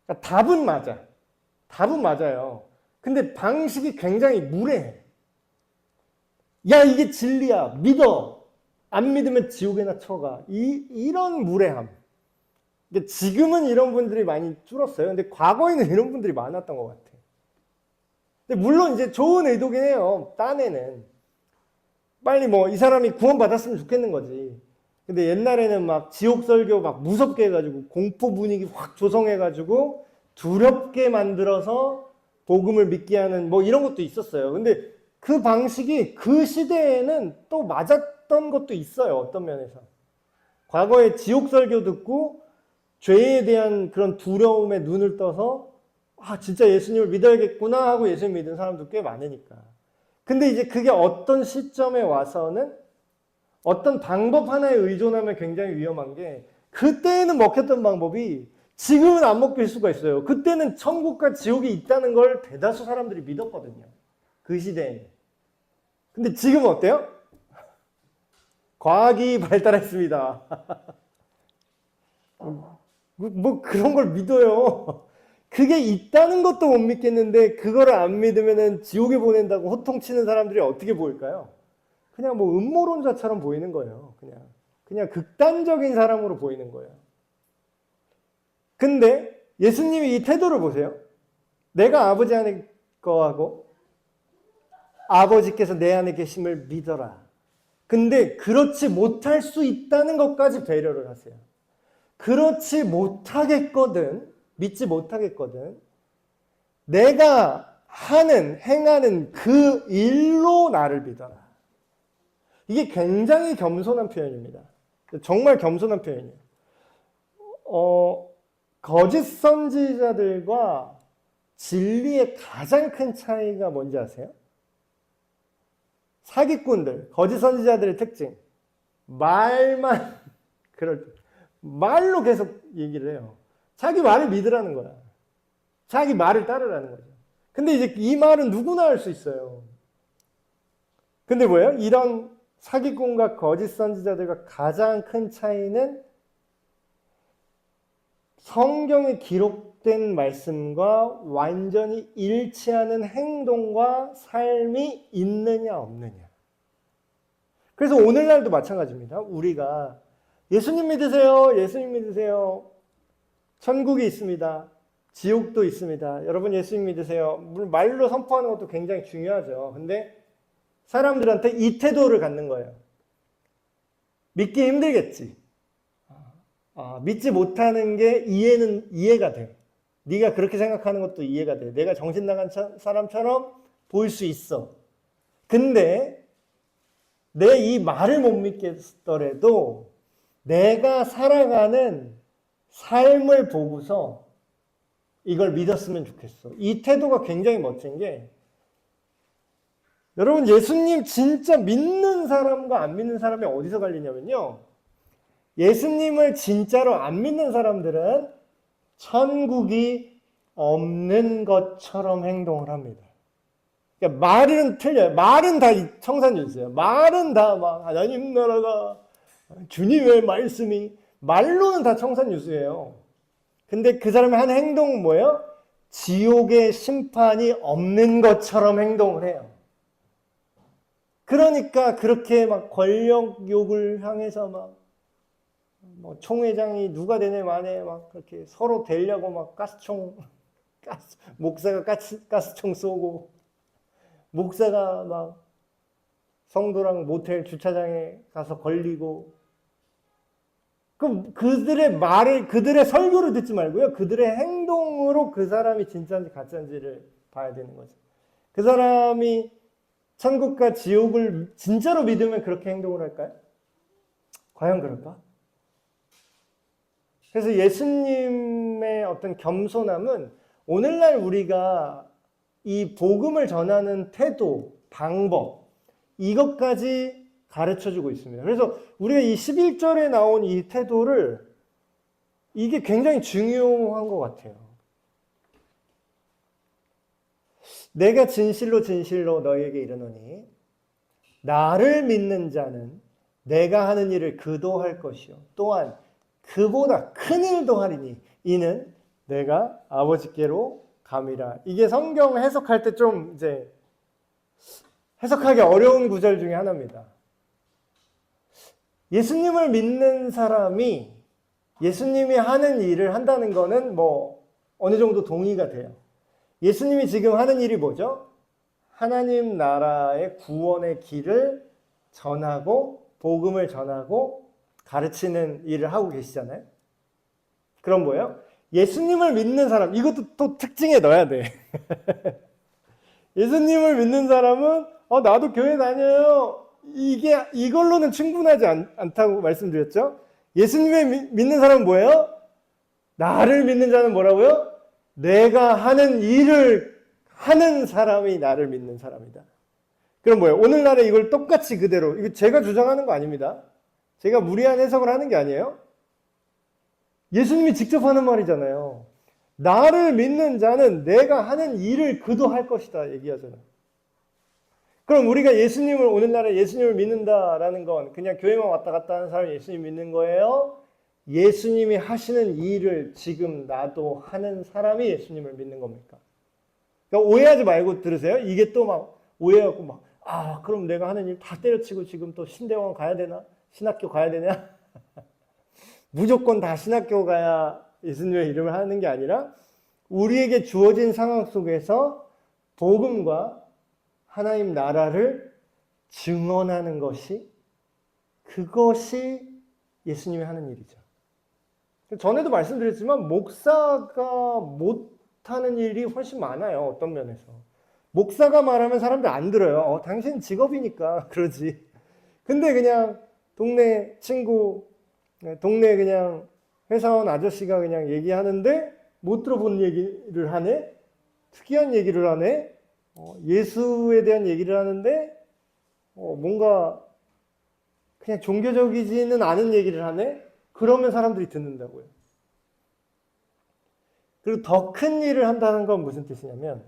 그러니까 답은 맞아. 답은 맞아요. 근데 방식이 굉장히 무례해. 야, 이게 진리야. 믿어. 안 믿으면 지옥에나 쳐가. 이런 무례함. 근데 지금은 이런 분들이 많이 줄었어요. 근데 과거에는 이런 분들이 많았던 것 같아요. 근데 물론 이제 좋은 의도긴 해요. 딴에는. 빨리 뭐 이 사람이 구원받았으면 좋겠는 거지. 근데 옛날에는 막 지옥 설교 막 무섭게 해가지고 공포 분위기 확 조성해가지고 두렵게 만들어서 복음을 믿게 하는 뭐 이런 것도 있었어요. 근데 그 방식이 그 시대에는 또 맞았던 것도 있어요. 어떤 면에서. 과거에 지옥 설교 듣고 죄에 대한 그런 두려움에 눈을 떠서 아, 진짜 예수님을 믿어야겠구나 하고 예수님 믿은 사람도 꽤 많으니까. 근데 이제 그게 어떤 시점에 와서는 어떤 방법 하나에 의존하면 굉장히 위험한 게 그때는 먹혔던 방법이 지금은 안 먹힐 수가 있어요. 그때는 천국과 지옥이 있다는 걸 대다수 사람들이 믿었거든요. 그 시대에는. 근데 지금은 어때요? 과학이 발달했습니다. 뭐 그런 걸 믿어요. 그게 있다는 것도 못 믿겠는데 그거를 안 믿으면 지옥에 보낸다고 호통치는 사람들이 어떻게 보일까요? 그냥 뭐 음모론자처럼 보이는 거예요. 그냥 극단적인 사람으로 보이는 거예요. 근데 예수님이 이 태도를 보세요. 내가 아버지 안에 거하고 아버지께서 내 안에 계심을 믿어라. 근데 그렇지 못할 수 있다는 것까지 배려를 하세요. 그렇지 못하겠거든, 믿지 못하겠거든, 내가 행하는 그 일로 나를 믿어라. 이게 굉장히 겸손한 표현입니다. 정말 겸손한 표현이에요. 거짓 선지자들과 진리의 가장 큰 차이가 뭔지 아세요? 사기꾼들, 거짓 선지자들의 특징. 말만, 말로 계속 얘기를 해요. 자기 말을 믿으라는 거야. 자기 말을 따르라는 거죠. 근데 이제 이 말은 누구나 할 수 있어요. 근데 뭐예요? 이런 사기꾼과 거짓 선지자들과 가장 큰 차이는 성경에 기록된 기록된 말씀과 완전히 일치하는 행동과 삶이 있느냐 없느냐. 그래서 오늘날도 마찬가지입니다. 우리가 예수님 믿으세요. 예수님 믿으세요. 천국이 있습니다. 지옥도 있습니다. 여러분 예수님 믿으세요. 물론 말로 선포하는 것도 굉장히 중요하죠. 근데 사람들한테 이 태도를 갖는 거예요. 믿기 힘들겠지. 믿지 못하는 게 이해가 돼. 네가 그렇게 생각하는 것도 이해가 돼. 내가 정신 나간 사람처럼 보일 수 있어. 근데 내 이 말을 못 믿겠더라도 내가 살아가는 삶을 보고서 이걸 믿었으면 좋겠어. 이 태도가 굉장히 멋진 게, 여러분 예수님 진짜 믿는 사람과 안 믿는 사람이 어디서 갈리냐면요, 예수님을 진짜로 안 믿는 사람들은 천국이 없는 것처럼 행동을 합니다. 그러니까 말은 틀려요. 말은 다 청산유수예요. 말은 다 막 하나님 나라가, 주님의 말씀이, 말로는 다 청산유수예요. 근데 그 사람의 한 행동은 뭐예요? 지옥의 심판이 없는 것처럼 행동을 해요. 그러니까 그렇게 막 권력욕을 향해서 막 뭐 총회장이 누가 되네 마네 막 그렇게 서로 되려고 막 목사가 가스총 쏘고, 목사가 막 성도랑 모텔 주차장에 가서 걸리고. 그럼 그들의 설교를 듣지 말고요, 그들의 행동으로 그 사람이 진짜인지 가짜인지를 봐야 되는 거죠. 그 사람이 천국과 지옥을 진짜로 믿으면 그렇게 행동을 할까요? 과연 그럴까? 그래서 예수님의 어떤 겸손함은 오늘날 우리가 이 복음을 전하는 태도, 방법, 이것까지 가르쳐주고 있습니다. 그래서 우리가 이 11절에 나온 이 태도를, 이게 굉장히 중요한 것 같아요. 내가 진실로 진실로 너희에게 이르노니 나를 믿는 자는 내가 하는 일을 그도 할 것이요 또한 그보다 큰 일도 하리니 이는 내가 아버지께로 감이라. 이게 성경 해석할 때 좀 이제 해석하기 어려운 구절 중에 하나입니다. 예수님을 믿는 사람이 예수님이 하는 일을 한다는 거는 뭐 어느 정도 동의가 돼요. 예수님이 지금 하는 일이 뭐죠? 하나님 나라의 구원의 길을 전하고 복음을 전하고 가르치는 일을 하고 계시잖아요. 그럼 뭐예요? 예수님을 믿는 사람, 이것도 또 특징에 넣어야 돼. 예수님을 믿는 사람은 나도 교회 다녀요. 이걸로는 충분하지 않다고 말씀드렸죠. 예수님을 믿는 사람은 뭐예요? 나를 믿는 자는 뭐라고요? 내가 하는 일을 하는 사람이 나를 믿는 사람이다. 그럼 뭐예요? 오늘날에 이걸 똑같이 그대로, 이거 제가 주장하는 거 아닙니다. 제가 무리한 해석을 하는 게 아니에요. 예수님이 직접 하는 말이잖아요. 나를 믿는 자는 내가 하는 일을 그도 할 것이다 얘기하잖아요. 그럼 우리가 오늘날에 예수님을 믿는다라는 건 그냥 교회만 왔다 갔다 하는 사람이 예수님 믿는 거예요? 예수님이 하시는 일을 지금 나도 하는 사람이 예수님을 믿는 겁니까? 그러니까 오해하지 말고 들으세요. 이게 또 막 오해하고 그럼 내가 하는 일 다 때려치고 지금 또 신대원 가야 되나? 신학교 가야 되냐? 무조건 다 신학교 가야 예수님의 이름을 하는 게 아니라 우리에게 주어진 상황 속에서 복음과 하나님 나라를 증언하는 그것이 예수님이 하는 일이죠. 전에도 말씀드렸지만 목사가 못하는 일이 훨씬 많아요. 어떤 면에서. 목사가 말하면 사람들 안 들어요. 당신 직업이니까 그러지. 근데 그냥 동네 친구, 동네 그냥 회사원 아저씨가 그냥 얘기하는데 못 들어본 얘기를 하네? 특이한 얘기를 하네? 예수에 대한 얘기를 하는데 뭔가 그냥 종교적이지는 않은 얘기를 하네? 그러면 사람들이 듣는다고요. 그리고 더 큰 일을 한다는 건 무슨 뜻이냐면,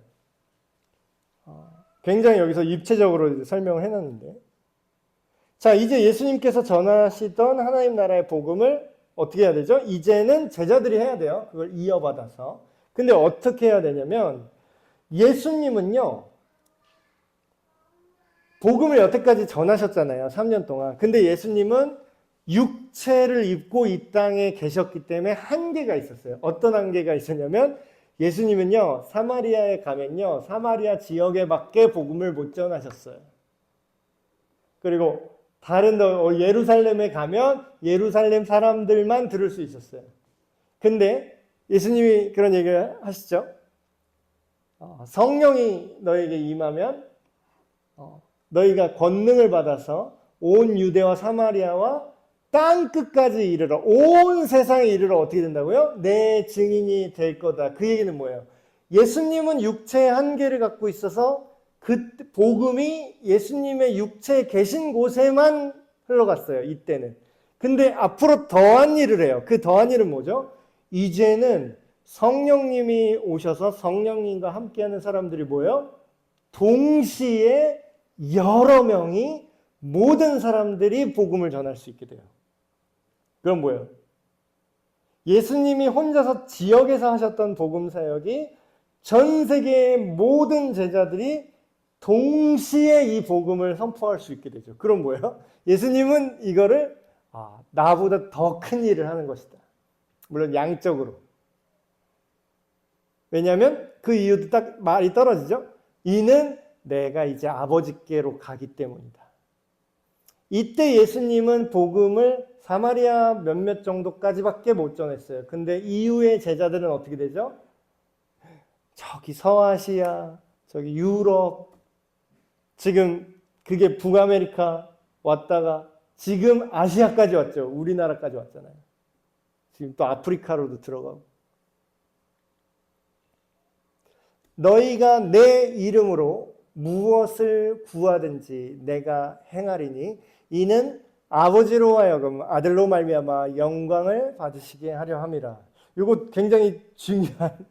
굉장히 여기서 입체적으로 설명을 해놨는데, 자, 이제 예수님께서 전하시던 하나님 나라의 복음을 어떻게 해야 되죠? 이제는 제자들이 해야 돼요. 그걸 이어받아서. 근데 어떻게 해야 되냐면 예수님은요, 복음을 여태까지 전하셨잖아요. 3년 동안. 근데 예수님은 육체를 입고 이 땅에 계셨기 때문에 한계가 있었어요. 어떤 한계가 있었냐면 예수님은요, 사마리아에 가면요, 사마리아 지역에밖에 복음을 못 전하셨어요. 그리고 다른 예루살렘에 가면 예루살렘 사람들만 들을 수 있었어요. 근데 예수님이 그런 얘기를 하시죠. 성령이 너에게 임하면 너희가 권능을 받아서 온 유대와 사마리아와 땅 끝까지 이르러, 온 세상에 이르러 어떻게 된다고요? 내 증인이 될 거다. 그 얘기는 뭐예요? 예수님은 육체의 한계를 갖고 있어서 그 복음이 예수님의 육체에 계신 곳에만 흘러갔어요. 이때는. 근데 앞으로 더한 일을 해요. 그 더한 일은 뭐죠? 이제는 성령님이 오셔서 성령님과 함께하는 사람들이 뭐예요? 동시에 여러 명이 모든 사람들이 복음을 전할 수 있게 돼요. 그럼 뭐예요? 예수님이 혼자서 지역에서 하셨던 복음 사역이 전 세계의 모든 제자들이 동시에 이 복음을 선포할 수 있게 되죠. 그럼 뭐예요? 예수님은 이거를 나보다 더 큰 일을 하는 것이다. 물론 양적으로. 왜냐하면 그 이유도 딱 말이 떨어지죠. 이는 내가 이제 아버지께로 가기 때문이다. 이때 예수님은 복음을 사마리아 몇몇 정도까지밖에 못 전했어요. 근데 이후의 제자들은 어떻게 되죠? 저기 서아시아, 저기 유럽, 지금 그게 북아메리카 왔다가 지금 아시아까지 왔죠. 우리나라까지 왔잖아요. 지금 또 아프리카로도 들어가고. 너희가 내 이름으로 무엇을 구하든지 내가 행하리니 이는 아버지로 하여금 아들로 말미암아 영광을 받으시게 하려 함이라. 이거 굉장히 중요한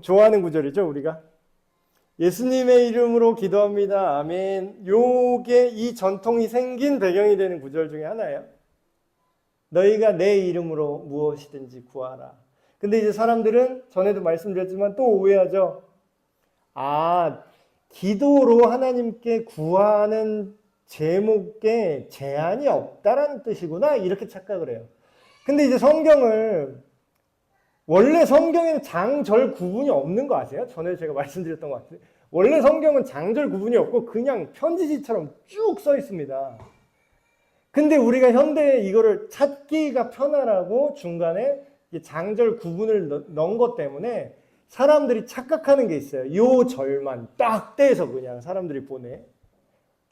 좋아하는 구절이죠, 우리가. 예수님의 이름으로 기도합니다. 아멘. 요게 이 전통이 생긴 배경이 되는 구절 중에 하나예요. 너희가 내 이름으로 무엇이든지 구하라. 근데 이제 사람들은 전에도 말씀드렸지만 또 오해하죠. 기도로 하나님께 구하는 제목에 제한이 없다라는 뜻이구나. 이렇게 착각을 해요. 근데 이제 원래 성경에는 장절 구분이 없는 거 아세요? 전에 제가 말씀드렸던 것 같은데. 원래 성경은 장절 구분이 없고 그냥 편지지처럼 쭉 써 있습니다. 근데 우리가 현대에 이거를 찾기가 편하라고 중간에 장절 구분을 넣은 것 때문에 사람들이 착각하는 게 있어요. 요 절만 딱 떼서 그냥 사람들이 보내.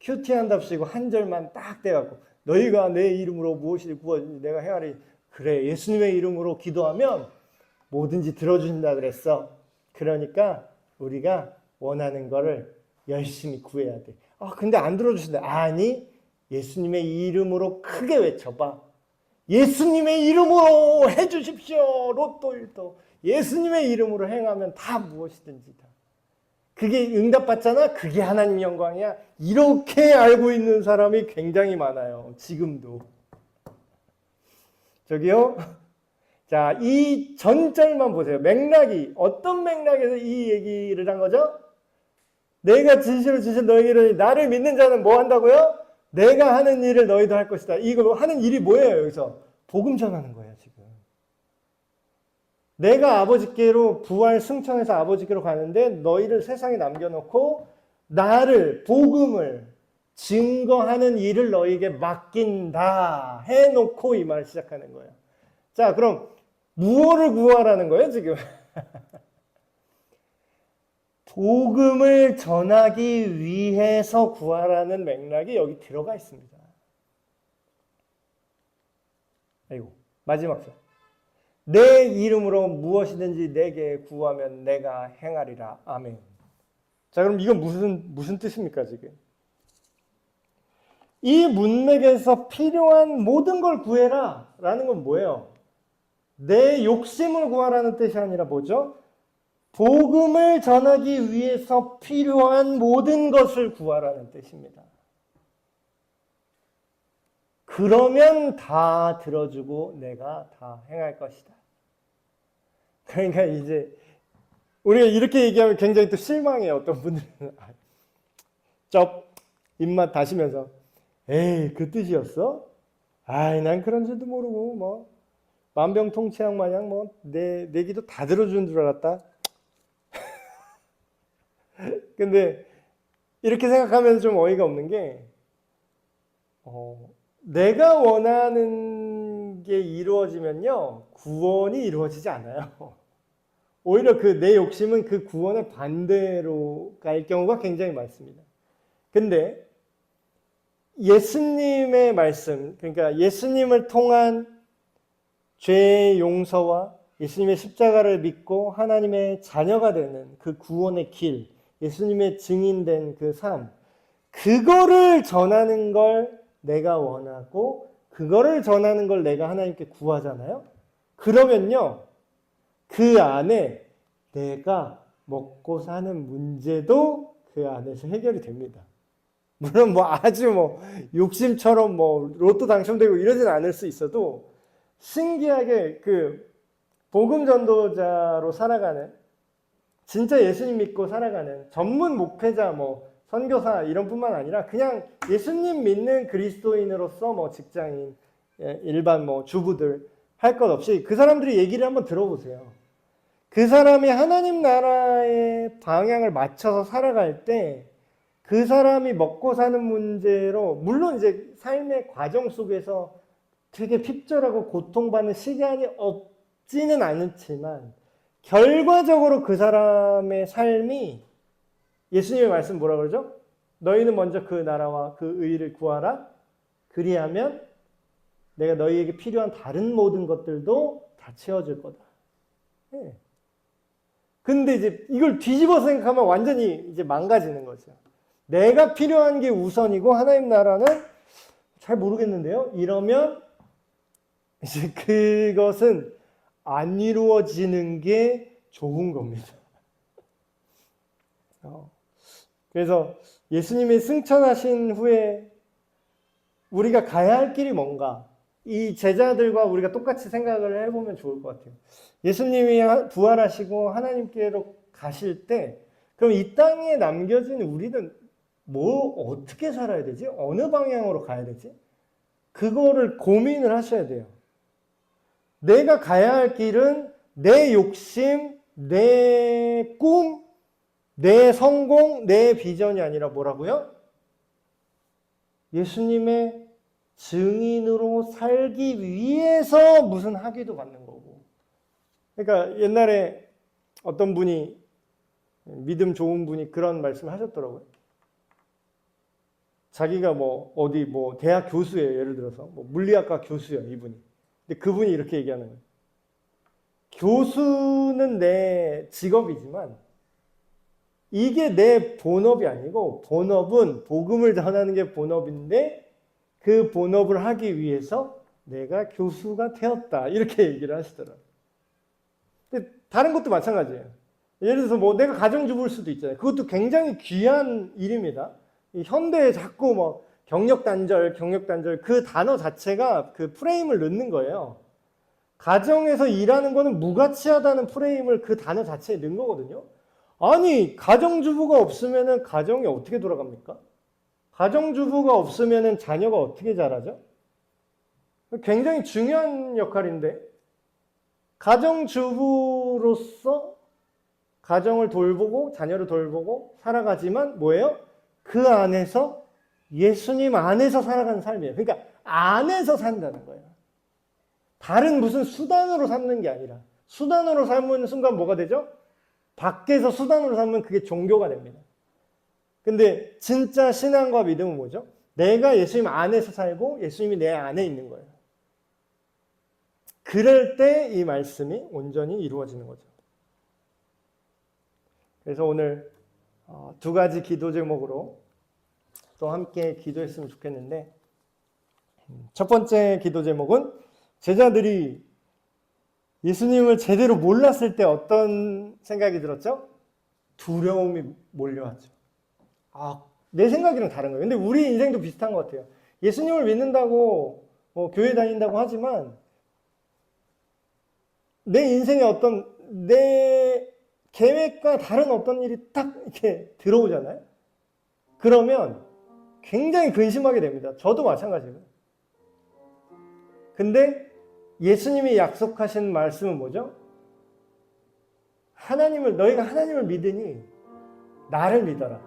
큐티한답시고 한 절만 딱 떼갖고 너희가 내 이름으로 무엇이든 구하든지 내가 행하리. 그래, 예수님의 이름으로 기도하면 뭐든지 들어주신다 그랬어. 그러니까 우리가 원하는 거를 열심히 구해야 돼. 근데 안 들어주신다. 아니, 예수님의 이름으로 크게 외쳐봐. 예수님의 이름으로 해주십시오. 로또 1도. 예수님의 이름으로 행하면 다 무엇이든지 다. 그게 응답받잖아? 그게 하나님 영광이야. 이렇게 알고 있는 사람이 굉장히 많아요. 지금도. 저기요. 자, 이 전절만 보세요. 맥락이 어떤 맥락에서 이 얘기를 한 거죠? 내가 진실로 주신 너희를 나를 믿는 자는 뭐 한다고요? 내가 하는 일을 너희도 할 것이다. 이거 하는 일이 뭐예요, 여기서? 복음 전하는 거예요, 지금. 내가 아버지께로 부활 승천해서 아버지께로 가는데 너희를 세상에 남겨놓고 나를, 복음을 증거하는 일을 너희에게 맡긴다 해놓고 이 말을 시작하는 거예요. 자, 그럼 무엇을 구하라는 거예요, 지금? 복음을 전하기 위해서 구하라는 맥락이 여기 들어가 있습니다. 아이고, 마지막 절. 내 이름으로 무엇이든지 내게 구하면 내가 행하리라. 아멘. 자, 그럼 이건 무슨 뜻입니까, 지금? 이 문맥에서 필요한 모든 걸 구해라 라는 건 뭐예요? 내 욕심을 구하라는 뜻이 아니라 뭐죠? 복음을 전하기 위해서 필요한 모든 것을 구하라는 뜻입니다. 그러면 다 들어주고 내가 다 행할 것이다. 그러니까 이제 우리가 이렇게 얘기하면 굉장히 또 실망해요. 어떤 분들은 쩝 입맛 다시면서 에이 그 뜻이었어? 아이 난 그런 줄도 모르고 뭐 만병통치약 마냥 뭐 내 기도 다 들어주는 줄 알았다. 근데 이렇게 생각하면 좀 어이가 없는 게 내가 원하는 게 이루어지면요 구원이 이루어지지 않아요. 오히려 그 내 욕심은 그 구원의 반대로 갈 경우가 굉장히 많습니다. 근데 예수님의 말씀, 그러니까 예수님을 통한 죄의 용서와 예수님의 십자가를 믿고 하나님의 자녀가 되는 그 구원의 길, 예수님의 증인된 그 삶, 그거를 전하는 걸 내가 원하고 그거를 전하는 걸 내가 하나님께 구하잖아요. 그러면요, 그 안에 내가 먹고 사는 문제도 그 안에서 해결이 됩니다. 물론 뭐 아주 뭐 욕심처럼 뭐 로또 당첨되고 이러진 않을 수 있어도 신기하게 그 복음 전도자로 살아가는 진짜 예수님 믿고 살아가는 전문 목회자 뭐 선교사 이런 뿐만 아니라 그냥 예수님 믿는 그리스도인으로서 뭐 직장인 일반 뭐 주부들 할 것 없이 그 사람들이 얘기를 한번 들어보세요. 그 사람이 하나님 나라의 방향을 맞춰서 살아갈 때 그 사람이 먹고 사는 문제로 물론 이제 삶의 과정 속에서 되게 핍절하고 고통받는 시간이 없지는 않지만 결과적으로 그 사람의 삶이 예수님의 말씀 뭐라 그러죠? 너희는 먼저 그 나라와 그 의를 구하라. 그리하면 내가 너희에게 필요한 다른 모든 것들도 다 채워줄 거다. 네. 근데 이제 이걸 뒤집어 생각하면 완전히 이제 망가지는 거죠. 내가 필요한 게 우선이고 하나님 나라는 잘 모르겠는데요. 이러면 이제 그것은 안 이루어지는 게 좋은 겁니다. 그래서 예수님이 승천하신 후에 우리가 가야 할 길이 뭔가 이 제자들과 우리가 똑같이 생각을 해보면 좋을 것 같아요. 예수님이 부활하시고 하나님께로 가실 때 그럼 이 땅에 남겨진 우리는 뭐 어떻게 살아야 되지? 어느 방향으로 가야 되지? 그거를 고민을 하셔야 돼요. 내가 가야 할 길은 내 욕심, 내 꿈, 내 성공, 내 비전이 아니라 뭐라고요? 예수님의 증인으로 살기 위해서 무슨 학위도 받는 거고. 그러니까 옛날에 어떤 분이 믿음 좋은 분이 그런 말씀을 하셨더라고요. 자기가 뭐 어디 뭐 대학 교수예요. 예를 들어서 뭐 물리학과 교수예요, 이분이. 근데 그분이 이렇게 얘기하는 거예요. 교수는 내 직업이지만 이게 내 본업이 아니고 본업은 복음을 전하는 게 본업인데 그 본업을 하기 위해서 내가 교수가 되었다. 이렇게 얘기를 하시더라고요. 근데 다른 것도 마찬가지예요. 예를 들어서 뭐 내가 가정주부일 수도 있잖아요. 그것도 굉장히 귀한 일입니다. 현대에 자꾸 뭐 경력단절 그 단어 자체가 그 프레임을 넣는 거예요. 가정에서 일하는 거는 무가치하다는 프레임을 그 단어 자체에 넣은 거거든요. 아니, 가정주부가 없으면 가정이 어떻게 돌아갑니까? 가정주부가 없으면 자녀가 어떻게 자라죠? 굉장히 중요한 역할인데 가정주부로서 가정을 돌보고 자녀를 돌보고 살아가지만 뭐예요? 그 안에서 예수님 안에서 살아가는 삶이에요. 그러니까 안에서 산다는 거예요. 다른 무슨 수단으로 삼는 게 아니라 수단으로 삼는 순간 뭐가 되죠? 밖에서 수단으로 삼으면 그게 종교가 됩니다. 근데 진짜 신앙과 믿음은 뭐죠? 내가 예수님 안에서 살고 예수님이 내 안에 있는 거예요. 그럴 때 이 말씀이 온전히 이루어지는 거죠. 그래서 오늘 두 가지 기도 제목으로 또 함께 기도했으면 좋겠는데 첫 번째 기도 제목은 제자들이 예수님을 제대로 몰랐을 때 어떤 생각이 들었죠? 두려움이 몰려왔죠. 내 생각이랑 다른 거예요. 근데 우리 인생도 비슷한 것 같아요. 예수님을 믿는다고 뭐 교회 다닌다고 하지만 내 인생의 어떤 내 계획과 다른 어떤 일이 딱 이렇게 들어오잖아요. 그러면 굉장히 근심하게 됩니다. 저도 마찬가지예요. 근데 예수님이 약속하신 말씀은 뭐죠? 너희가 하나님을 믿으니 나를 믿어라.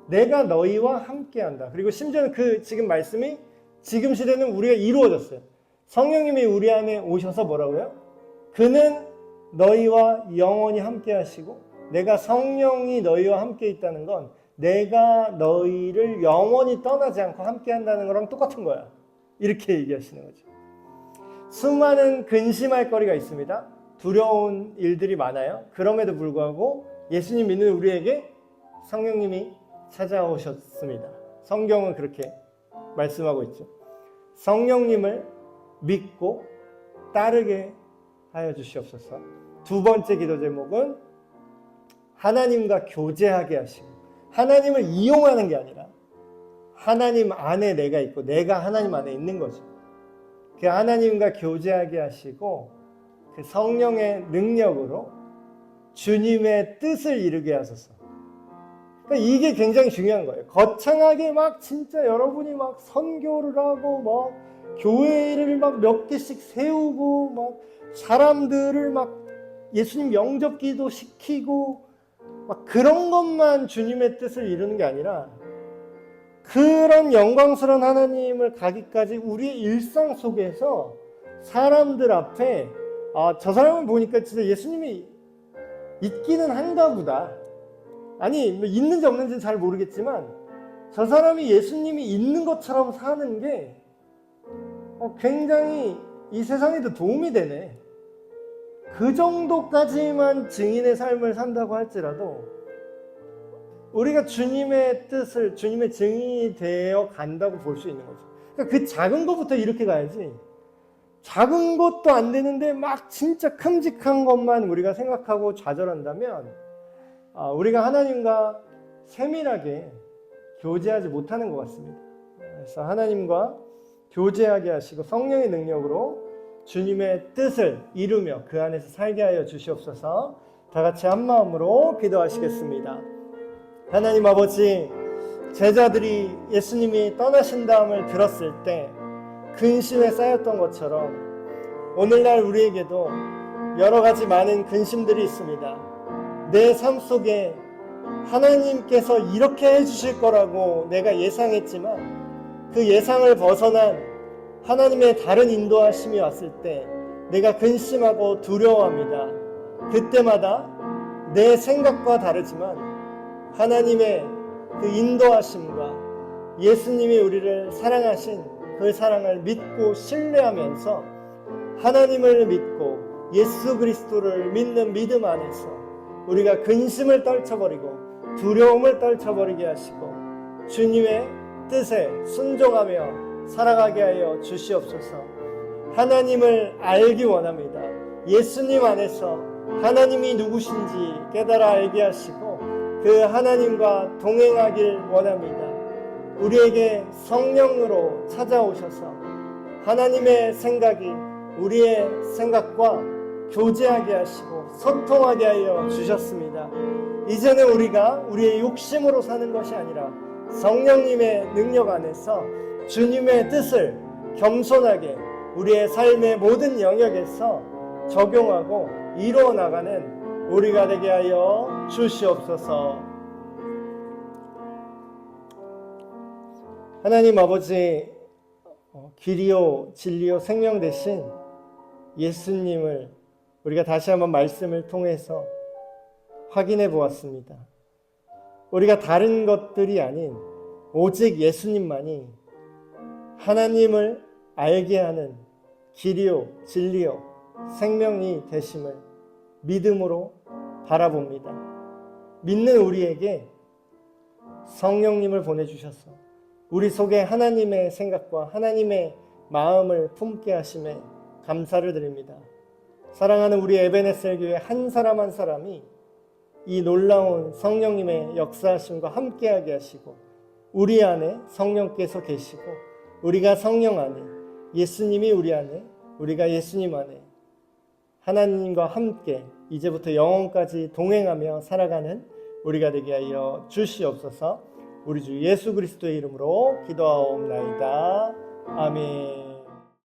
내가 너희와 함께한다. 그리고 심지어는 지금 말씀이 지금 시대는 우리가 이루어졌어요. 성령님이 우리 안에 오셔서 뭐라고요? 그는 너희와 영원히 함께 하시고 내가 성령이 너희와 함께 있다는 건 내가 너희를 영원히 떠나지 않고 함께 한다는 거랑 똑같은 거야. 이렇게 얘기하시는 거죠. 수많은 근심할 거리가 있습니다. 두려운 일들이 많아요. 그럼에도 불구하고 예수님 믿는 우리에게 성령님이 찾아오셨습니다. 성경은 그렇게 말씀하고 있죠. 성령님을 믿고 따르게 하여 주시옵소서. 두 번째 기도 제목은 하나님과 교제하게 하시고, 하나님을 이용하는 게 아니라 하나님 안에 내가 있고 내가 하나님 안에 있는 거죠. 그 하나님과 교제하게 하시고 그 성령의 능력으로 주님의 뜻을 이루게 하소서. 그러니까 이게 굉장히 중요한 거예요. 거창하게 막 진짜 여러분이 막 선교를 하고 막 교회를 막 몇 개씩 세우고 막 사람들을 막 예수님 영접기도 시키고 막 그런 것만 주님의 뜻을 이루는 게 아니라 그런 영광스러운 하나님을 가기까지 우리의 일상 속에서 사람들 앞에 저 사람을 보니까 진짜 예수님이 있기는 한가 보다. 아니 있는지 없는지는 잘 모르겠지만 저 사람이 예수님이 있는 것처럼 사는 게 굉장히 이 세상에도 도움이 되네. 그 정도까지만 증인의 삶을 산다고 할지라도 우리가 주님의 뜻을, 주님의 증인이 되어 간다고 볼 수 있는 거죠. 그러니까 그 작은 것부터 이렇게 가야지. 작은 것도 안 되는데 막 진짜 큼직한 것만 우리가 생각하고 좌절한다면 우리가 하나님과 세밀하게 교제하지 못하는 것 같습니다. 그래서 하나님과 교제하게 하시고 성령의 능력으로 주님의 뜻을 이루며 그 안에서 살게 하여 주시옵소서. 다 같이 한 마음으로 기도하시겠습니다. 하나님 아버지, 제자들이 예수님이 떠나신다음을 들었을 때 근심에 쌓였던 것처럼 오늘날 우리에게도 여러 가지 많은 근심들이 있습니다. 내 삶 속에 하나님께서 이렇게 해주실 거라고 내가 예상했지만 그 예상을 벗어난 하나님의 다른 인도하심이 왔을 때 내가 근심하고 두려워합니다. 그때마다 내 생각과 다르지만 하나님의 그 인도하심과 예수님이 우리를 사랑하신 그 사랑을 믿고 신뢰하면서 하나님을 믿고 예수 그리스도를 믿는 믿음 안에서 우리가 근심을 떨쳐버리고 두려움을 떨쳐버리게 하시고 주님의 뜻에 순종하며 살아가게 하여 주시옵소서. 하나님을 알기 원합니다. 예수님 안에서 하나님이 누구신지 깨달아 알게 하시고 그 하나님과 동행하길 원합니다. 우리에게 성령으로 찾아오셔서 하나님의 생각이 우리의 생각과 교제하게 하시고 소통하게 하여 주셨습니다. 이제는 우리가 우리의 욕심으로 사는 것이 아니라 성령님의 능력 안에서 주님의 뜻을 겸손하게 우리의 삶의 모든 영역에서 적용하고 이루어 나가는 우리가 되게 하여 주시옵소서. 하나님 아버지, 길이요 진리요 생명 되신 예수님을 우리가 다시 한번 말씀을 통해서 확인해 보았습니다. 우리가 다른 것들이 아닌 오직 예수님만이 하나님을 알게 하는 길이요 진리요 생명이 되심을 믿음으로 바라봅니다. 믿는 우리에게 성령님을 보내주셔서 우리 속에 하나님의 생각과 하나님의 마음을 품게 하심에 감사를 드립니다. 사랑하는 우리 에베네셀 교회 한 사람 한 사람이 이 놀라운 성령님의 역사하심과 함께하게 하시고 우리 안에 성령께서 계시고 우리가 성령 안에, 예수님이 우리 안에, 우리가 예수님 안에 하나님과 함께 이제부터 영원까지 동행하며 살아가는 우리가 되게 하여 주시옵소서. 우리 주 예수 그리스도의 이름으로 기도하옵나이다. 아멘.